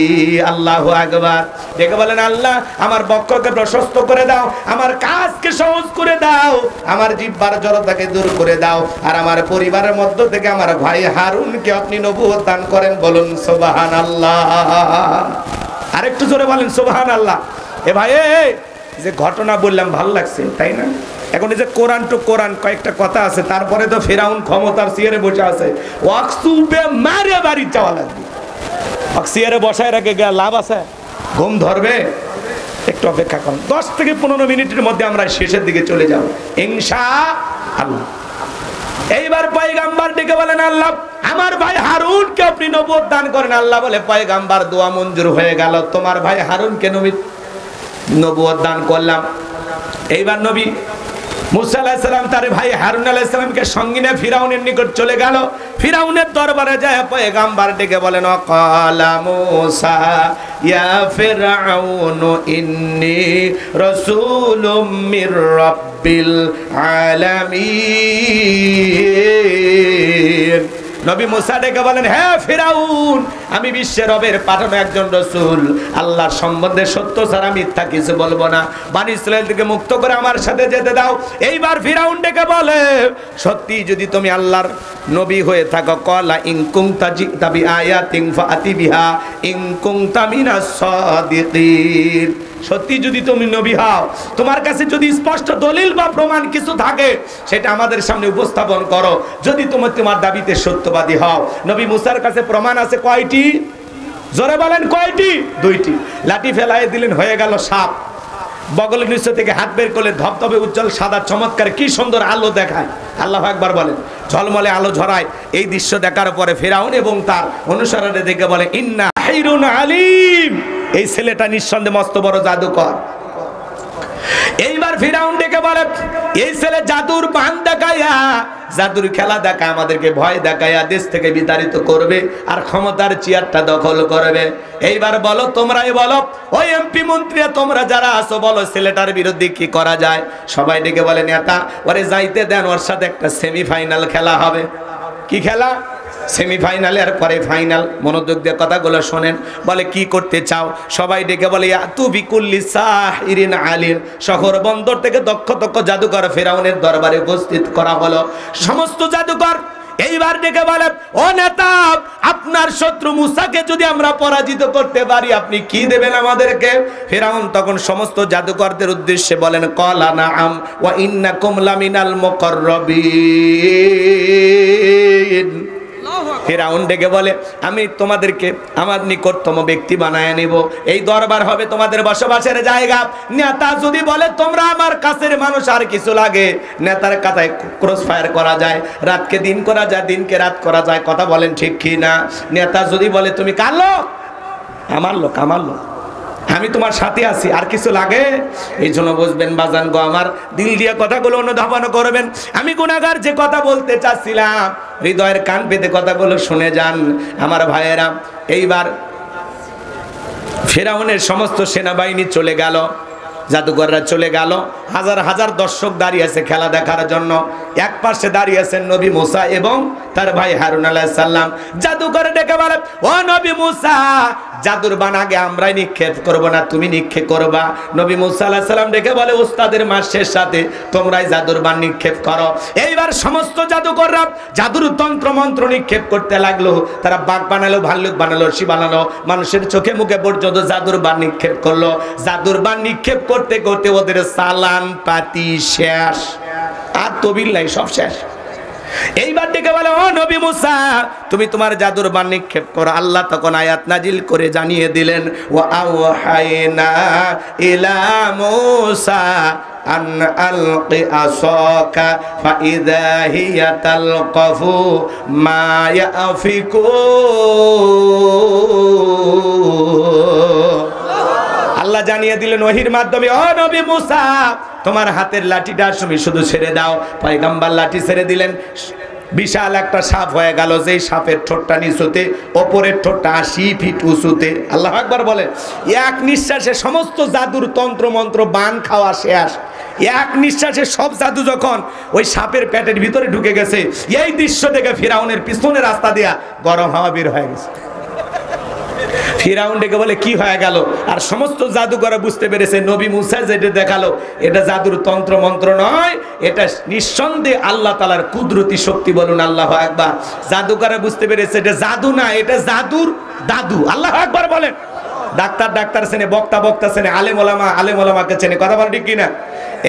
Speaker 1: আল্লাহু আকবার। ডেকে বলেন আল্লাহ আমার বক্ষকে প্রশস্ত করে দাও, আমার কাজকে সহজ করে দাও, আমার জিহ্বার জড়তাকে দূর করে দাও, আর আমার পরিবারের মধ্য থেকে আমার ভাই হারুনকে আপনি নবুয়ত দান করেন। বলুন সুবহানাল্লাহ। আরেকটু জোরে বলেন সুবহানাল্লাহ। এ ভাই যে ঘটনা বললাম ভালো লাগছে তাই না? এখন এই যে কোরআন টু কোরআন কয়েকটা কথা আছে, তারপরে তো ফিরাউন ক্ষমতার চেয়ারে বসে আছে, ওয়াকসুবে মারে বাড়ি যাওয়া লাগবে। চেয়ারে বসায় রাখে লাভ আছে? ঘুম ধরবে? একটু অপেক্ষা করুন, 10 থেকে 15 মিনিটের মধ্যে আমরা শেষের দিকে চলে যাব ইনশাআল্লাহ। এইবার পয়গাম্বর ডেকে বলেন আল্লাহ আমার ভাই হারুনকে আপনি নবুয়ত দান করেন। আল্লাহ বলে পয়গাম্বর দোয়া মঞ্জুর হয়ে গেল, তোমার ভাই হারুনকে নবুয়ত দান করলাম। এইবার নবী মুসা আলাইহিস সালাম তার ভাই হারুন আলাইহিস সালামকে সঙ্গে নিয়ে ফিরাউনের নিকট চলে গেল। ফিরাউনের দরবারে যায় পয়গাম্বর ডেকে বলেন ক্বালা মুসা ইয়া ফিরআউন ইন্নী রাসূলুম মির রাব্বিল আলামিন। নবী মুসা ডেকে বলেন হে ফিরাউন, আমি বিশ্বের রবের পাঠানো একজন রাসূল, আল্লাহর সম্বন্ধে সত্য ছাড়া মিথ্যা কিছু বলবো না, বনি ইসরাইল থেকে মুক্ত করে আমার সাথে যেতে দাও। এইবার ফিরাউন ডেকে বলে সত্যি যদি তুমি আল্লাহর নবী হয়ে থাকো, ক্বালা ইন কুনতা জিতা বিআয়াতিন ফাআতি বিহা ইন কুনতা মিনাস সাদিকিন। সত্যি যদি তুমি নবী হও, তোমার কাছে যদি স্পষ্ট দলিল বা প্রমাণ কিছু থাকে সেটা আমাদের সামনে উপস্থাপন করো, যদি তুমি তোমার দাবিতে সত্যবাদী হও। নবী মুসার কাছে প্রমাণ আছে কয়টি? জোরে বলেন কয়টি? 2টি। লাঠি ফেলায় দিলেন, হয়ে গেল সাপ। বগলের নিচে থেকে হাত বের করলে ধবধবে উজ্জ্বল সাদা চমৎকার, কি সুন্দর আলো দেখায়। আল্লাহু আকবার বলেন। ঝলমলে আলো ঝরায়। এই দৃশ্য দেখার পরে ফিরাউন এবং তার অনুসারীরা দেখে বলে ইন্না হাইরুন আলিম, এই ছেলেটা নিঃসন্দেহে মস্ত বড় জাদুকর। এইবার ফিরাউন ডেকে বলে এই ছেলে জাদুর বান দেখায়া, জাদুর খেলা দেখা আমাদেরকে ভয় দেখায়া দেশ থেকে বিতাড়িত করবে আর ক্ষমতার চেয়ারটা দখল করবে। এইবার বলো, তোমরাই বলো, ওই এমপি মন্ত্রী তোমরা যারা আছো বলো ছেলেটার বিরুদ্ধে কি করা যায়। সবাই ডেকে বলে নেতা ওরে যাইতে দেন, ওর সাথে একটা সেমিফাইনাল খেলা হবে। কি খেলা? সেমিফাইনালে আর পরে ফাইনাল। মনোযোগ দিয়ে কথাগুলো শোনেন। বলে কি করতে চাও? সবাই ডেকে বলে ইয়াতু বিকুল্লি সাহিরিন আলিম। শহর বন্দর থেকে দক্ষ দক্ষ জাদুকর ফেরাউনের দরবারে উপস্থিত করা হলো। সমস্ত জাদুকর এইবার ডেকে বলে, ও নেতা, আপনার শত্রু মুসাকে যদি আমরা পরাজিত করতে পারি আপনি কি দেবেন আমাদেরকে? ফেরাউন তখন সমস্ত জাদুকরদের উদ্দেশ্যে বলেন, ক্বালা নাআম ওয়া ইন্নাকুম লামিনাল মুকাররাবিন। ফেরাউন ডেকে বলে, আমি তোমাদেরকে আমার নিকটতম ব্যক্তি বানায় নিব, এই দরবার হবে তোমাদের বসবাসের জায়গা। নেতা যদি বলে তোমরা আমার কাছের মানুষ, আর কিছু লাগে? নেতার কথায় ক্রস ফায়ার করা যায়, রাতকে দিন করা যায়, দিনকে রাত করা যায়। কথা বলেন ঠিক কি না? নেতা যদি বলে তুমি কার লোক? আমার লোক, আমার লোক, আমি তোমার সাথে আছি, আর কিছু লাগে? এই জন্য বুঝবেন বাজান গো আমার, দিল দিয়ে কথাগুলো অনুধাবন করবেন। আমি গুনাহগার, যে কথা বলতে চাচ্ছিলাম হৃদয়ের কান পেতে কথাগুলো শুনে যান আমার ভাইয়েরা। এইবার ফেরাউনের সমস্ত সেনাবাহিনী চলে গেল, জাদুঘররা চলে গেল, হাজার হাজার দর্শক দাঁড়িয়ে আছে খেলা দেখার জন্য। এক পাশে দাঁড়িয়ে আছেন নবী মুসা এবং তার ভাই হারুন আলাইহিস সালাম। জাদুঘরে ডেকে বলে, ও নবী মুসা, জাদুর বান আগে আমরাই নিক্ষেপ করব না, তুমি নিক্ষেপ করবা। নবী মুসা আলাইহিস সালাম ডেকে বলে, ওস্তাদের মাসের সাথে তোমরাই জাদুর বান নিক্ষেপ করো। এইবার সমস্ত জাদুকররা জাদুর তন্ত্র মন্ত্র নিক্ষেপ করতে লাগলো। তারা বাঘ বানালো, ভাল্লুক বানালো, রশি বানালো, মানুষের চোখে মুখে পর্যন্ত জাদুর বান নিক্ষেপ করলো। জাদুর বান নিক্ষেপ করতে করতে ওদের সালান পাতি শেষ, আর তবিল নাই, সব শেষ। এইবার ডেকে বলে, ও নবী মুসা, তুমি তোমার জাদুর বান নিক্ষেপ করো। আল্লাহ তখন আয়াত নাজিল করে জানিয়ে দিলেন, ওয়া আওহাইনা ইলা মুসা আন আলকি আসাকা ফাইদা হিয়া তালকাফু মা ইয়াফিকুন। আল্লাহ জানিয়ে দিলেন ওহির মাধ্যমে, ও নবী মুসা, তোমার হাতের লাঠিটা তুমি শুধু ছেড়ে দাও। পয়গম্বর লাঠি ছেড়ে দিলেন, বিশাল একটা সাপ হয়ে গেল, যেই সাপের ঠোঁটটা নিচুতে, ওপরের ঠোঁটটা 80 ফিট উঁচুতে। আল্লাহ আকবার বলেন। এক নিঃশ্বাসে সমস্ত জাদুর তন্ত্র মন্ত্র বান খাওয়া শেষ। এক নিঃশ্বাসে সব জাদু যখন ওই সাপের পেটের ভিতরে ঢুকে গেছে, এই দৃশ্য দেখে ফিরাউনের পিছনের রাস্তা দিয়া গরম হাওয়া বের হয়ে গেছে। ফিরাউন ডেকে বলে, কি হয়ে গেল? আর সমস্ত জাদুকররা বুঝতে পেরেছে নবী মুসা যেটা দেখালো এটা জাদুর তন্ত্র মন্ত্র নয়, এটা নিঃসন্দেহে আল্লাহ তাআলার কুদরতি শক্তি। বলুন আল্লাহু আকবার। জাদুকররা বুঝতে পেরেছে এটা জাদু না, এটা জাদুর দাদু। আল্লাহু আকবার বলেন। ডাক্তার ডাক্তার চেনে, বক্তা বক্তা চেনে, আলেম ওলামাকে চেনে। কথা বল ঠিক কিনা?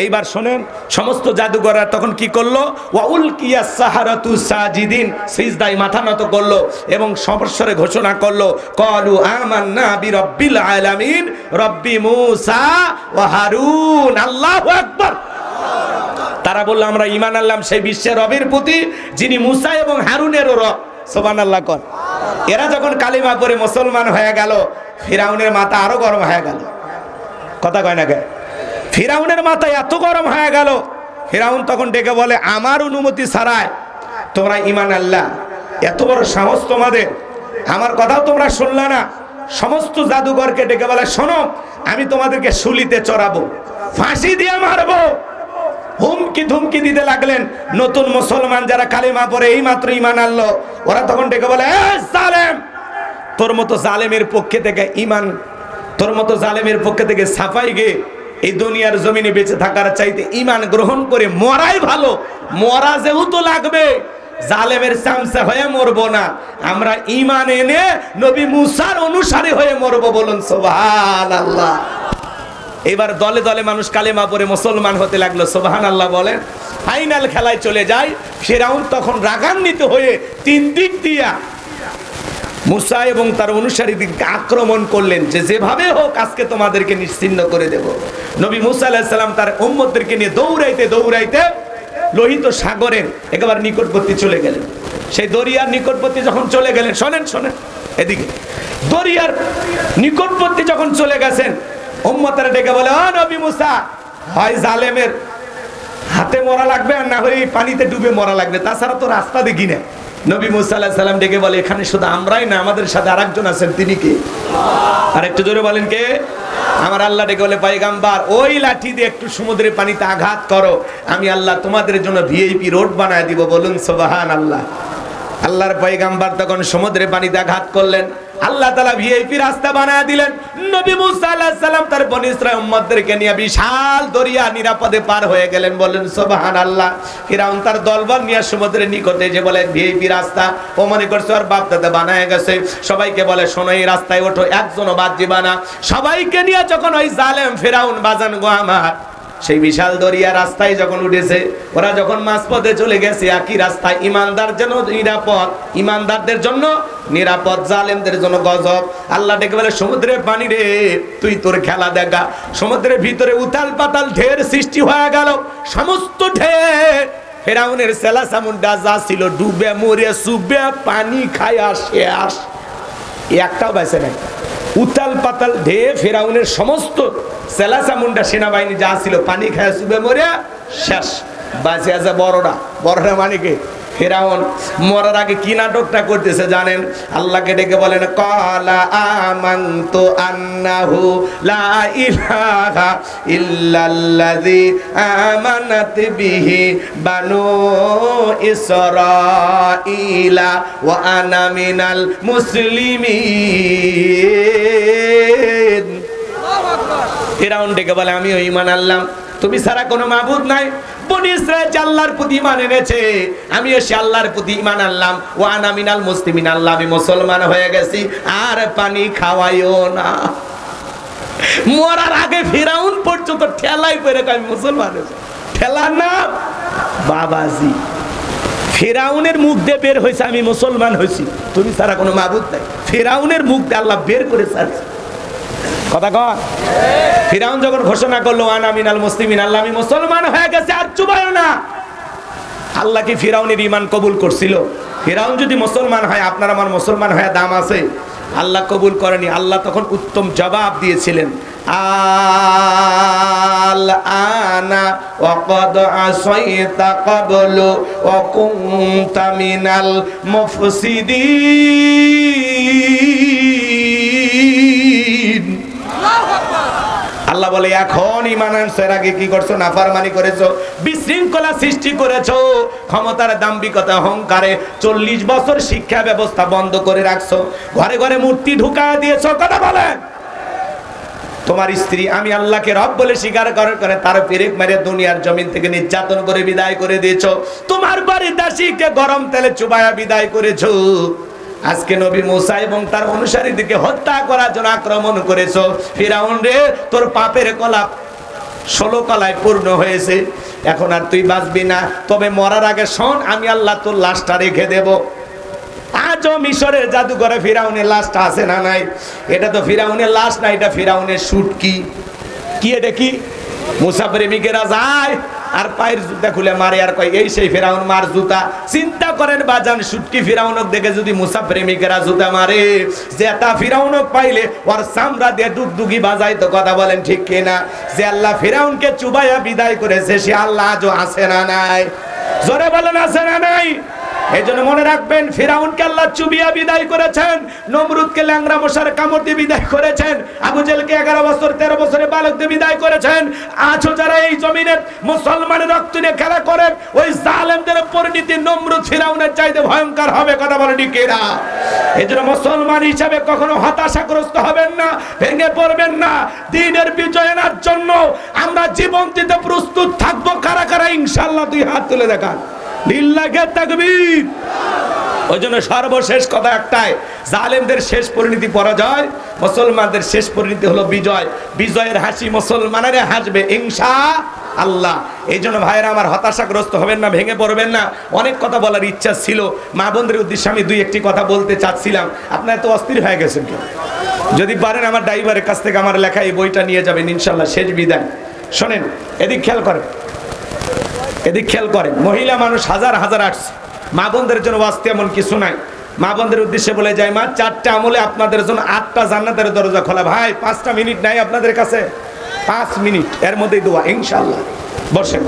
Speaker 1: এইবার শোনেন, সমস্ত জাদুকররা তখন কি করলো? ওয়া উলকিয়াস সাহারাতু সাজিদিন, সিজদায় মাথা নত করলো এবং সবস্বরে ঘোষণা করলো, ক্বালু আমান্না বিরাব্বিল আলামিন রব্বি মুসা ওয়া হারুন। আল্লাহু আকবার। তারা বলল, আমরা ঈমান আনলাম সেই বিশ্বের রবের প্রতি যিনি মুসা এবং হারুনেরও রব। সুবহানাল্লাহ কর। এরা যখন কালিমা পড়ে মুসলমান হয়ে গেল, ফিরাউনের মাথা আরো গরম হয়ে গেল। কথা কয় না কে? ফিরাউনের মাথা এত গরম হয়ে গেল, ফিরাউন তখন ডেকে বলে, আমার অনুমতি ছাড়াই তোমরা ঈমান আনলা? এত বড় সাহস তোমাদের, আমার কথাও তোমরা শুনলা না? সমস্ত জাদুঘরকে ডেকে বলে, শোনো, আমি তোমাদেরকে শুলিতে চড়াবো, ফাঁসি দিয়ে মারবো। হুমকি ধুমকি দিতে লাগলেন। নতুন মুসলমান যারা কালিমা পড়ে এই মাত্র ঈমান আনলো, ওরা তখন ডেকে বলে, এ জালেম, তোর মতো জালেমের পক্ষে থেকে ঈমান, তোর মতো জালেমের পক্ষে থেকে সাফাই গে এই দুনিয়ার জমিনে বেঁচে থাকার চাইতে ঈমান গ্রহণ করে মরাই ভালো। মরা যেহেতু লাগবে, জালেমের চামচা হয়ে মরবো না, আমরা ঈমান এনে নবী মুসার অনুসারী হয়ে মরবো। বলুন সুবহানাল্লাহ। এবার দলে দলে মানুষ কালেমা পড়ে মুসলমান হতে লাগলো। সুবহানাল্লাহ বলেন। ফাইনাল খেলায় চলে যায়। ফিরাউন তখন রাগান্বিত হয়ে তিন দিক দিয়া মুসা এবং তার অনুসারীদেরকে আক্রমণ করলেন, যে যেভাবে হোক আজকে তোমাদেরকে নিশ্চিহ্ন করে দেব। নবী মুসা আলাইহিস সালাম তার উম্মতদেরকে নিয়ে দৌড়াইতে দৌড়াইতে লোহিত সাগরের একেবারে নিকটবর্তী চলে গেলেন। সেই দরিয়ার নিকটবর্তী যখন চলে গেলেন, শোনেন এদিকে, দরিয়ার নিকটবর্তী যখন চলে গেছেন, উম্মতেরা ডেকে বলে, ও নবী মুসা, হয় জালেমের হাতে মরা লাগবে আর না হলে পানিতে ডুবে মরা লাগবে, তাছাড়া তো রাস্তা দেখি না। নবী মুসা আলাইহিস সালাম ডেকে বলে, এখানে শুধু আমরাই না, আমাদের সাথে আরেকজন আছেন, তিনি কে? আর একটু জোরে বলেন কে? আমার আল্লাহ ডেকে বলে, পয়গম্বর, ওই লাঠি দিয়ে একটু সমুদ্রের পানিতে আঘাত করো, আমি আল্লাহ তোমাদের জন্য ভিআইপি রোড বানায় দিব। বলুন সুবহানাল্লাহ। আল্লাহর পয়গাম্বর তখন সমুদ্রে পানিতে আঘাত করলেন, আল্লাহ তাআলা ভিআইপি রাস্তা বানায় দিলেন। নবী মুসা আলাইহিস সালাম তার বনী ইসরাঈল উম্মতদেরকে নিয়ে বিশাল দরিয়া নিরাপদে পার হয়ে গেলেন। বলেন সুবহানাল্লাহ। ফিরাউন তার দলবল নিয়ে সমুদ্রের নিকটে যে বলে ভিআইপি রাস্তা, ও মনে করছে আর বাপ দাদা বানায় গেছে। সবাইকে বলে শোনো এই রাস্তায় ওঠো, একজনও বাদ দিবা না। সবাইকে নিয়ে যখন ওই জালেম ফিরাউন বাজান গো আমার সেই বিশাল দরিয়া রাস্তায় যখন উঠেছে, ওরা যখন মাঝপথে চলে গেছে একই রাস্তায়, ইমানদার জন্য নিরাপদ, ইমানদারদের জন্য নিরাপদ, জালেমদের জন্য গজব। আল্লাহ ডেকে বলে সমুদ্রের পানি রে তুই তোর খেলা দেখা। সমুদ্রের ভিতরে উথাল পাতাল ঢের সৃষ্টি হয়ে গেল। সমস্ত ঢের ফেরাউনের সেলা সামুন্ডা যা ছিল ডুবে মরে সুবে পানি খায়া শেষ, একটাও বেঁচে নাই। উতাল পাতাল ঢে ফেরাউনের সমস্ত সেলাসামুন্ডা সেনাবাহিনী যা ছিল পানি খায় সুবে মরে শেষ। বাঁচে আছে বড়রা। বড়রা মানে কি? ফেরাউন। মরার আগে কি নাটকটা করতেছে জানেন? আল্লাহকে ডেকে বলেন ক্বালা আমানতু আন্নাহু লা ইলাহা ইল্লাল্লাযী আমানাত বিহি বানু ইসরাঈলা ওয়া আনা মিনাল মুসলিমিন। ফেরাউন ডেকে বলে আমিও ঈমান আনলাম, তুমি ছাড়া কোনো মাবুদ নাই। বনী ইসরাঈল আল্লাহর প্রতি ঈমান এনেছে, আমিও সে আল্লাহর প্রতি ঈমান আনলাম। ওয়া আনা মিনাল মুসলিমিন, আল্লাহ আমি মুসলমান হয়ে গেছি, আর পানি খাওয়াইও না। মরার আগে ফিরাউন পর্যন্ত ঠেলাই পড়ে আমি মুসলমান হয়েছি। ঠেলার নাম বাবাজি। ফিরাউনের মুখ দিয়ে বের হয়েছে আমি মুসলমান হয়েছি, তুমি ছাড়া কোনো মাবুদ নাই। ফিরাউনের মুখ দিয়ে আল্লাহ বের করে ছাড়ছে। কথা কয়? ফিরাউন যখন ঘোষণা করলো আনা মিনাল মুসলিমিন, আল্লাহ আমি মুসলমান হয়ে গেছে, আর চুবায়ও না। আল্লাহ কি ফিরাউনের ঈমান কবুল করছিল? ফিরাউন যদি মুসলমান হয়, আপনার আমার মুসলমান হয়ে দাম আছে? আল্লাহ কবুল করেনি। আল্লাহ তখন উত্তম জবাব দিয়েছিলেন, আল আনা ওয়া ক্বাদ আসাইতা ক্বাবলু ওয়া কুনতা মিনাল মুফসিদিন। আল্লাহ বলে এখন ঈমান আনছো, এর আগে কি করছো? নাফরমানি করেছো, বিশৃঙ্খলা সৃষ্টি করেছো, ক্ষমতার দাম্ভিকতা অহংকারে 40 বছর শিক্ষা ব্যবস্থা বন্ধ করে রাখছো, ঘরে ঘরে মূর্তি ঢুকা দিয়েছো। কথা বলেন। তোমার স্ত্রী আমি আল্লাহকে রব বলে স্বীকার করে তার পেরেক মেরে দুনিয়ার জমিন থেকে নির্যাতন করে বিদায় করে দিয়েছো। তোমার বাড়ির দাসীকে গরম তেলে চুবায়া বিদায় করেছো। আজকে নবী মুসা এবং তার অনুসারীদেরকে হত্যা করার জন্য আক্রমণ করেছো। ফিরাউন রে, তোর পাপের কলাপ 16 কলায় পূর্ণ হয়েছে, এখন আর তুই বাঁচবি না। তবে মরার আগে শোন, আমি আল্লাহ তোর লাশটা রেখে দেব। আজও মিশরের জাদুঘরে ফিরাউনের লাশটা আছে না নাই? এটা তো ফিরাউনের লাশ না, এটা ফিরাউনের শুটকি। কি এটা? কি মুসা প্রেমিকেরা যায় আর পায়ের জুতা খুলে মারে আর কয় এই সেই ফিরাউন মার জুতা। চিন্তা করেন বাজান, শুটকি ফিরাউনক দেখে যদি মুসা প্রেমিকেরা জুতা মারে, যে তা ফিরাউনক পাইলে ওর চামড়া দিয়ে ডুগডুগি বাজায়। তো কথা বলেন ঠিক কিনা? যে আল্লাহ ফিরাউনকে চুবাইয়া বিদায় করেছে, সে আল্লাহ আজও আছে না নাই? জোরে বলেন আছে না নাই? এই জন্য মনে রাখবেন, ফিরাউনকে আল্লাহ চুবিয়া বিদায় করেছেন, নমরুদকে ল্যাংড়া মশার কামড় দিয়ে বিদায় করেছেন, আবু জেলকে 11 বছর 13 বছরে বালক দিয়ে বিদায় করেছেন। আজও যারা এই জমিনে মুসলমানের রক্ত নিয়ে খেলা করে, ওই জালেমদের পরিণতি নমরুদ ফিরাউনের চাইতে ভয়ঙ্কর হবে। কথা বলে ঠিক না? এই জন্য মুসলমান হিসাবে কখনো হতাশাগ্রস্ত হবেন না, ভেঙে পড়বেন না। দ্বীনের বিজয় আনার জন্য আমরা জীবন দিতে প্রস্তুত থাকবো। কারা কারা ইনশাআল্লাহ? 2 হাত তুলে দেখান। লিল্লাহি তাকবীর। ওই জন্য সর্বশেষ কথা একটাই, জালেমদের শেষ পরিণতি পরাজয়, মুসলমানদের শেষ পরিণতি হলো বিজয়। বিজয়ের হাসি মুসলমানেরা হাসবে ইনশাআল্লাহ। এই জন্য ভাইরা আমার হতাশাগ্রস্ত হবেন না, ভেঙে পড়বেন না। অনেক কথা বলার ইচ্ছা ছিল, মা বোনদের উদ্দেশ্যে আমি 2-1টি কথা বলতে চাচ্ছিলাম। আপনারা তো অস্থির হয়ে গেছেন কেন? যদি পারেন আমার ড্রাইভারের কাছ থেকে আমার লেখা এই বইটা নিয়ে যাবেন ইনশাআল্লাহ, শেষ বিদায়। শোনেন, এদিক খেয়াল করেন, এদিক খেয়াল করেন। মহিলা মানুষ হাজার হাজার আসছে, মা বোনদের জন্য ওয়াস্তে এমন কিছু নাই। মা বোনদের উদ্দেশ্যে বলে যায়, মা 4টা আমলে আপনাদের জন্য 8টা জান্নাতের দরজা খোলা। ভাই 5টা মিনিট নাই আপনাদের কাছে? 5 মিনিট, এর মধ্যেই দোয়া ইনশাআল্লাহ। বসেন,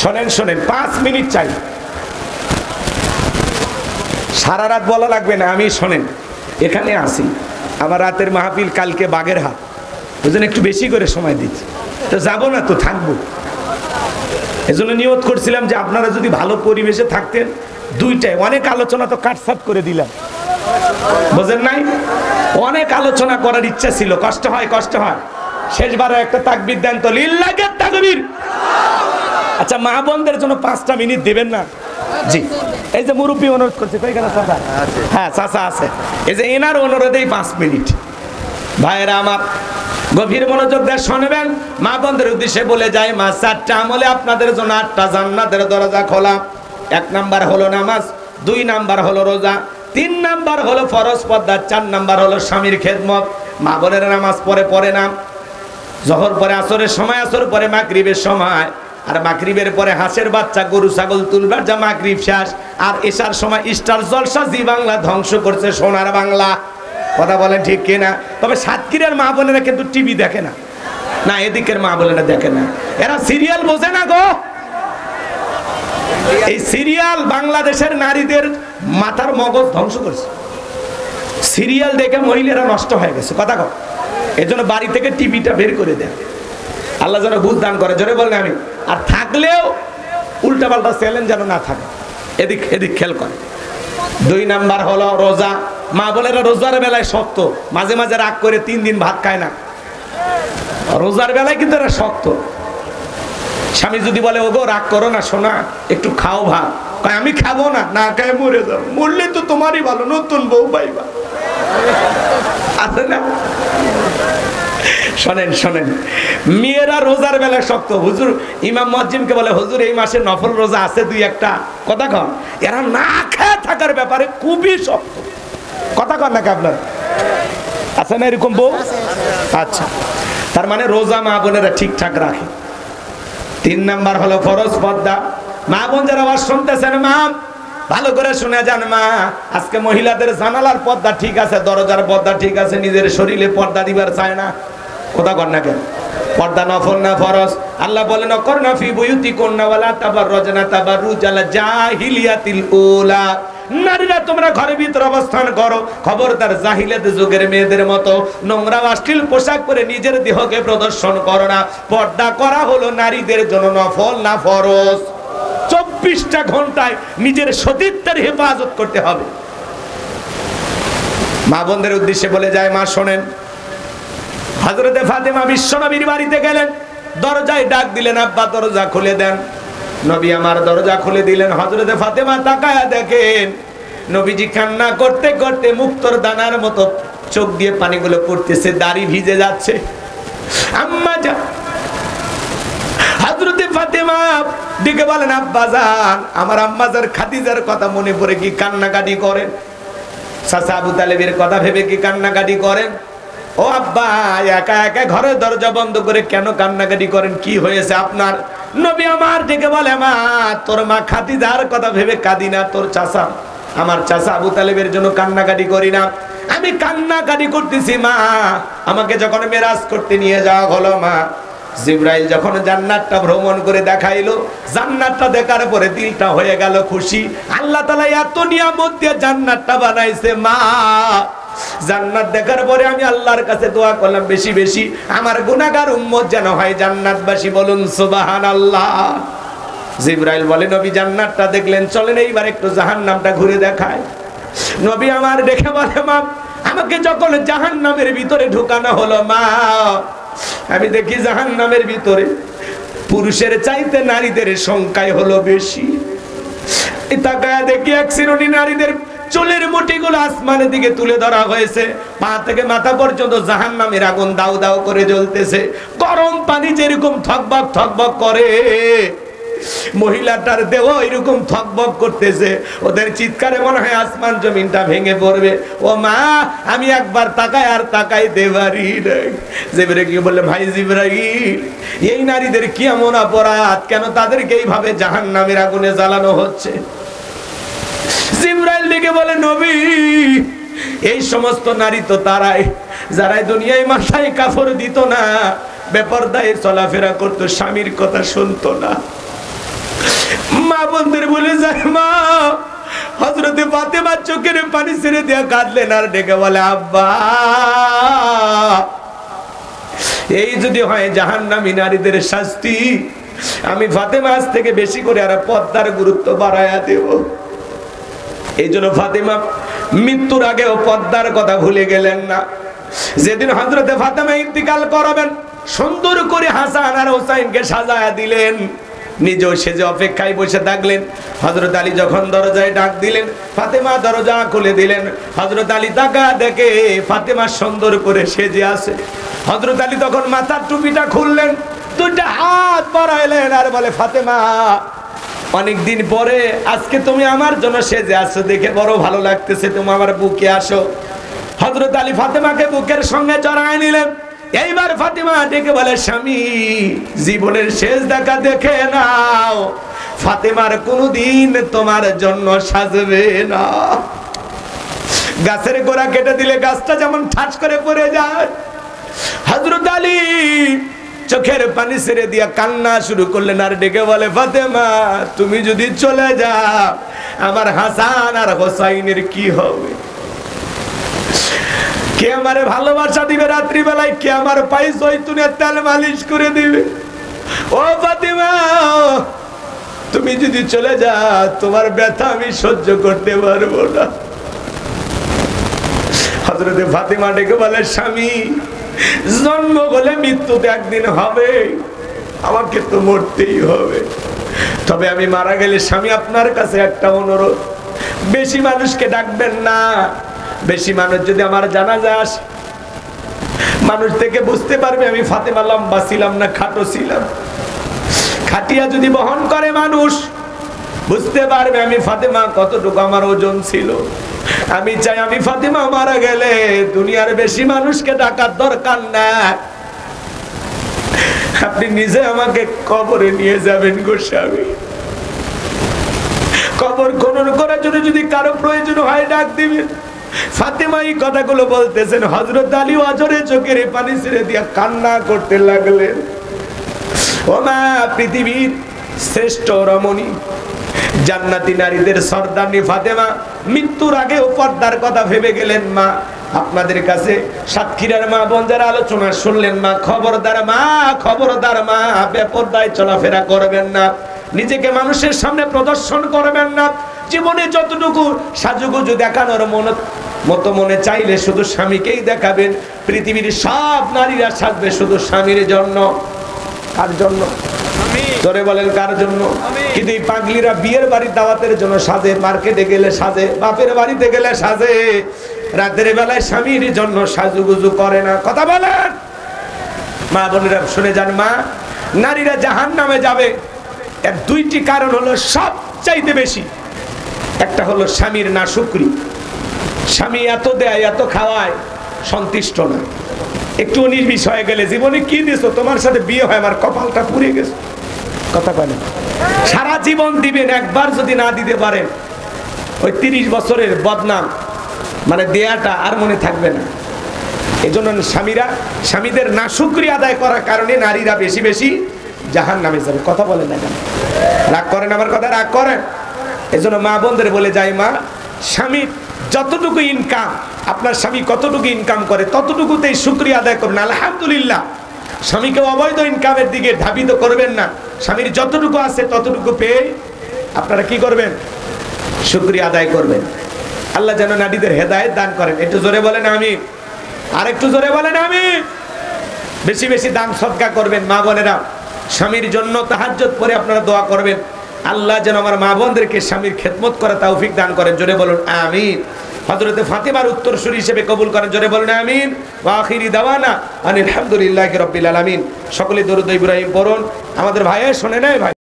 Speaker 1: শোনেন শোনেন, 5 মিনিট চাই। সারা রাত বলা লাগবে না, আমি শোনেন এখানে আসি। আমার রাতের মাহফিল কালকে বাগেরহাট, ওই জন্য একটু বেশি করে সময় দিচ্ছি। তো যাবো না তো থাকবো। এজন্য নিয়ত করছিলাম যে আপনারা যদি ভালো পরিবেশে থাকতেন, দুইটাই অনেক আলোচনা তো কাটছাট করে দিলাম, বুঝেন নাই? অনেক আলোচনা করার ইচ্ছা ছিল, কষ্ট হয় কষ্ট হয়। শেষবারে একটা তাকবীর দেন তো, লিল্লাহি তাকবীর। আচ্ছা, মা বোনদের জন্য 5টা মিনিট দেবেন না? জি, এই যে মুরব্বী অনুরোধ করছে, কই গেল চাচা? হ্যাঁ চাচা আছে, এই যে এনার অনুরোধেই 5 মিনিট। ভাইরা আমার, গভীর মনোযোগ দিয়ে শুনবেন। মা বোনদের উদ্দেশ্যে বলে যায়, মা 4টা আমলে আপনাদের জন্য 8টা জান্নাতের দরজা খোলা। 1 নাম্বার হলো নামাজ, 2 নাম্বার হলো রোজা, 3 নাম্বার হলো ফরজ পর্দা, 4 নাম্বার হলো স্বামীর খেদমত। মা বোনের নামাজ পড়ে না, জোহর পরে আসরের সময়, আসর পরে মাগরিবের সময়, আর মাগরিবের পরে হাঁসের বাচ্চা গরু ছাগল তুলবার যা মাগরিব শেষ। আর এশার সময় স্টার জলসা জি বাংলা ধ্বংস করছে সোনার বাংলা। কথা বলেন ঠিক কিনা? তবে সাতক্ষীরার মা বোনেরা কিন্তু টিভি দেখে না, না এদিকের মা বোনেরা দেখে না, এরা সিরিয়াল বোঝে না গো। এই সিরিয়াল বাংলাদেশের নারীদের মাথার মগজ ধ্বংস করছে। সিরিয়াল দেখে মহিলারা নষ্ট হয়ে গেছে, কথা কও। এই জন্য বাড়ি থেকে টিভিটা বের করে দেন, আল্লাহ যেন বুঝ দান করে, জোরে বলেন আমি। আর থাকলেও উল্টাপাল্টা চ্যালেঞ্জ যেন না থাকে, এদিক এদিক খেয়াল করে। 2 নাম্বার হলো রোজা। মা বোনেরা রোজার বেলায় শক্ত, মাঝে মাঝে রাগ করে 3 দিন ভাত খায় না, রোজার বেলায় কিন্তু এরা শক্ত। স্বামী যদি বলে, ওগো রাগ করো না সোনা, একটু খাও ভাত, কয় আমি খাবো না, না খায় মরে যাবো। মরলে তো তোমারই ভালো, নতুন বউ পাইবা। আছে না? শোনেন শোনেন, মেয়েরা রোজার বেলায় শক্ত। হুজুর ইমাম মুয়াজ্জিনকে বলে, হুজুর এই মাসে নফল রোজা আছে 2-1টা, কথা কন। এরা না খেয়ে থাকার ব্যাপারে খুবই শক্ত, কথা কন নাকি আপনার? আছে না এরকম বউ? আচ্ছা, তার মানে রোজা মা বোনেরা ঠিকঠাক রাখে। 3 নাম্বার হলো ফরজ পর্দা। মা বোন যারা আওয়াজ শুনতেছেন, মা ভালো করে শুনে যান। মা, আজকে মহিলাদের জানালার পর্দা ঠিক আছে, দরজার পর্দা ঠিক আছে, নিজের শরীরে পর্দা দিবার চায় না, কথা কন না কেন? পর্দা নফল না ফরজ। আল্লাহ বলেন, করনা ফি বুয়ুতিকুন্না ওয়ালা তাবাররাজনা তাবাররুজাল জাহিলিয়াতিল উলা। নারীরা তোমরা ঘরের ভিতরে অবস্থান করো, খবরদার জাহিলিয়াত যুগের মেয়েদের মতো নোংরা অশ্লীল পোশাক পরে নিজের দেহকে প্রদর্শন করো না। পর্দা করা হলো নারীদের জন্য নফল না ফরজ। 24টা ঘন্টায় নিজের সতীত্বের হেফাজত করতে হবে। মা বোনদের উদ্দেশ্যে বলে যায়, মা শোনেন, হযরতে ফাতেমা বিশ্বনবীর বাড়িতে গেলেন, দরজায় ডাক দিলেন, আব্বা দরজা খুলে দেন। নবী আমার দরজা খুলে দিলেন। হযরতে ফাতেমা তাকায়া দেখেন, নবীজি কান্না করতে করতে মুক্তোর দানার মতো চোখ দিয়ে পানিগুলো পড়তেছে, দাড়ি ভিজে যাচ্ছে। আম্মা যা, হযরতে ফাতেমা ডেকে বলেন, আব্বা জান, আমার আম্মা জান খাদিজার কথা মনে পড়ে কি কান্নাকাটি করেন? চাচা আবু তালেবের কথা ভেবে কি কান্নাকাটি করেন? ও আব্বা, একা একা ঘরের দরজা বন্ধ করে কেন কান্নাকাটি করেন? কি হয়েছে আপনার? নবী আমার ডেকে বলে, মা তোর মা খাদিজার কথা ভেবে কাঁদি না, তোর চাচা আমার চাচা আবু তালেবের জন্য কান্নাকাটি করি না। আমি কান্নাকাটি করতেছি মা, আমাকে যখন মেরাজ করতে নিয়ে যাওয়া হলো, মা জিবরাইল যখন জান্নাতটা ভ্রমণ করে দেখাইলো, জান্নাতটা দেখার পরে দিলটা হয়ে গেল খুশি। আল্লাহ তাআলা এত নিয়ামত দিয়ে জান্নাতটা বানাইছে মা, জান্নাত দেখার পরে আমি আল্লাহর কাছে দোয়া করলাম, বেশি বেশি আমার গুনাহগার উম্মত যেন হয় জান্নাতবাসী। বলুন সুবহানাল্লাহ। জিবরাইল বলে, নবী জান্নাতটা দেখলেন, চলেন এইবার একটু জাহান্নামটা ঘুরে দেখায়। নবী আমার দেখে বলে, মা আমাকে যখন জাহান্নামের ভিতরে ঢুকানো হলো, মা আমি দেখি জাহান্নামের ভিতরে পুরুষের চাইতে নারীদের সংখ্যাই হলো বেশি। তাকায় দেখি এক শ্রেণী নারীদের চুলের মুঠিগুলো আসমানের দিকে তুলে ধরা হয়েছে, পা থেকে মাথা পর্যন্ত জাহান্নামের আগুন দাউ দাউ করে জ্বলতেছে। গরম পানি যেরকম থকবক থকবক করে, মহিলাটার দেহ এরকম থকবক করতেছে। ওদের চিৎকারে মনে হয় আসমান জমিনটা ভেঙে পড়বে। ও মা, আমি একবার তাকাই আর তাকাইতে পারি নাই। জিবরাইল বললে, ভাই জিবরাইল, এই নারীদের কি এমন অপরাধ, কেন তাদেরকে এইভাবে জাহান্নামের আগুনে জ্বালানো হচ্ছে? জিবরাইল ডেকে বলে, নবী এই সমস্ত নারী তো তারাই যারাই দুনিয়ায় মাথায় কাফর দিত না, বেপরদায় চলাফেরা করতো, স্বামীর কথা শুনতো না। মা বোনদের বলে যায়, মা হযরতে ফাতেমা চোখের পানি ছেড়ে দিয়ে কাঁদলেন আর ডেকে বলে, আব্বা এই যদি হয় জাহান্নামী নারীদের শাস্তি, আমি ফাতেমা আজ থেকে বেশি করে আর পর্দার গুরুত্ব বাড়ায়া দেব। এই জন্য ফাতেমা মৃত্যুর আগেও পর্দার কথা ভুলে গেলেন না। যেদিন হযরতে ফাতেমা ইন্তিকাল করাবেন, সুন্দর করে হাসান আর হোসাইনকে সাজায়া দিলেন, নিজেও সেজে অপেক্ষায় বসে থাকলেন। হযরত আলী যখন দরজায় ডাক দিলেন, ফাতেমা দরজা খুলে দিলেন। হযরত আলী তাকা দেখে ফাতেমা সুন্দর করে সেজে আছে। হযরত আলী তখন মাথার টুপিটা খুললেন, দুইটা হাত বাড়াইলেন আর বলে, ফাতেমা, অনেকদিন পরে আজকে তুমি আমার জন্য সেজে আসছো, দেখে বড় ভালো লাগতেছে, তুমি আমার বুকে আসো। হযরত আলী ফাতেমাকে বুকের সঙ্গে জড়ায় নিলেন। এইবার ফাতেমা ডেকে বলে, স্বামী, জীবনের শেষ দেখা দেখে নাও, ফাতেমার কোনদিন তোমার জন্য সাজবে না। গাছের গোড়া কেটে দিলে গাছটা যেমন ঠাস করে পড়ে যায়, হযরত আলী চোখের পানি ছেড়ে দিয়া কান্না শুরু করলেন আর ডেকে বলে, ফাতেমা, তুমি যদি চলে যাও আমার হাসান আর হোসাইনের কি হবে? কে আমারে ভালোবাসা দিবে রাত্রিবেলায়? কে আমার পায়ে জয়তুনের তেল মালিশ করে দিবে? ও ফাতেমা, তুমি যদি চলে যাও তোমার ব্যথা আমি সহ্য করতে পারবো না। হযরতে ফাতেমা ডেকে বলে, স্বামী, জন্ম হলে মৃত্যু তো একদিন হবে, আমাকে তো মরতেই হবে। তবে আমি মারা গেলে স্বামী আপনার কাছে একটা অনুরোধ, বেশি মানুষকে ডাকবেন না। বেশি মানুষ যদি আমার জানাজা আসে, মানুষ থেকে বুঝতে পারবে আমি ফাতেমা লম্বা ছিলাম না খাটো ছিলাম। খাটিয়া যদি বহন করে মানুষ, বুঝতে পারবে আমি ফাতেমা কতটুকু আমার ওজন ছিল। আমি চাই আমি ফাতেমা মারা গেলে দুনিয়ার বেশি মানুষকে ডাকার দরকার না, আপনি নিজে আমাকে কবরে নিয়ে যাবেন গো স্বামী। কবর খনন করার জন্য যদি কারো প্রয়োজন হয় ডাক দিবেন। ফাতেমা এই কথাগুলো বলতেছেন, হযরত আলী অজরে চোখের পানি ছেড়ে দিয়া কান্না করতে লাগলেন। ও মা, পৃথিবীর শ্রেষ্ঠ রমণী, জান্নাতি নারীদের সর্দারনি ফাতেমা মৃত্যুর আগেও পর্দার কথা ভেবে গেলেন। মা, আপনাদের কাছে সাতক্ষীরার মা বোন যারা আলোচনা শুনলেন, মা খবরদার, মা খবরদার, মা বেপরদায় চলাফেরা করবেন না, নিজেকে মানুষের সামনে প্রদর্শন করবেন না। জীবনে যতটুকু সাজুগুজু দেখানোর মতো মনে চাইলে শুধু স্বামীকেই দেখাবেন। পৃথিবীর সব নারীরা সাজবে শুধু স্বামীর জন্য। কার জন্য? জোরে বলেন, কার জন্য? কিন্তু এই পাগলিরা বিয়ের বাড়ির দাওয়াতের জন্য সাজে, মার্কেটে গেলে সাজে, বাপের বাড়িতে গেলে সাজে, রাতের বেলায় স্বামীর জন্য সাজুগুজু করে না। কথা বলেন মা বোনেরা, শুনে যান। মা, নারীরা জাহান্নামে যাবে এর দুইটি কারণ হলো সবচাইতে বেশি। একটা হলো স্বামীর নাশুকরি, স্বামী এত দেয় এত খাওয়ায় সন্তুষ্ট না, একটু নির্বিষ হয়ে গেলে জীবনে কি দিছো, তোমার সাথে বিয়ে হয় আমার কপালটা পুড়ে গেছে। কথা বলেন, সারা জীবন দিবেন, একবার যদি না দিতে পারেন ওই 30 বছরের বদনাম মানে দেয়াটা আর মনে থাকবে না। এই জন্য স্বামীরা স্বামীদের নাশুকরি আদায় করার কারণে নারীরা বেশি বেশি জাহান্নামে যাবে। কথা বলেন না কেন? রাগ করেন আমার কথা? রাগ করেন? এই জন্য মা বোনদের বলে যাই, মা, স্বামীর যতটুকু ইনকাম, আপনার স্বামী কতটুকু ইনকাম করে ততটুকুতেই শুকরিয়া আদায় করুন, আলহামদুলিল্লাহ। স্বামীকে অবৈধ ইনকামের দিকে ধাবিত করবেন না। স্বামীর যতটুকু আছে ততটুকু পেয়ে আপনারা কি করবেন? শুকরিয়া আদায় করবেন। আল্লাহ যেন নারীদের হেদায়েত দান করেন। একটু জোরে বলেন আমিন। আর একটু জোরে বলেন আমিন। বেশি বেশি দান সদকা করবেন মা বোনেরা। স্বামীর জন্য তাহাজ্জুদ পড়ে আপনারা দোয়া করবেন, আল্লাহ যেন আমার মা বোনদেরকে স্বামীর খেদমত করা তৌফিক দান করেন। জোরে বলুন আমিন। হযরতে ফাতেমার উত্তরসূরি হিসেবে কবুল করেন। জোরে বলুন আমিন। ওয়া আখিরি দাওয়ানা আলহামদুলিল্লাহি রাব্বিল আলামিন। সকলে দরুদ ইব্রাহিম পড়ুন। আমাদের ভাইয়া শুনে নেয় ভাই।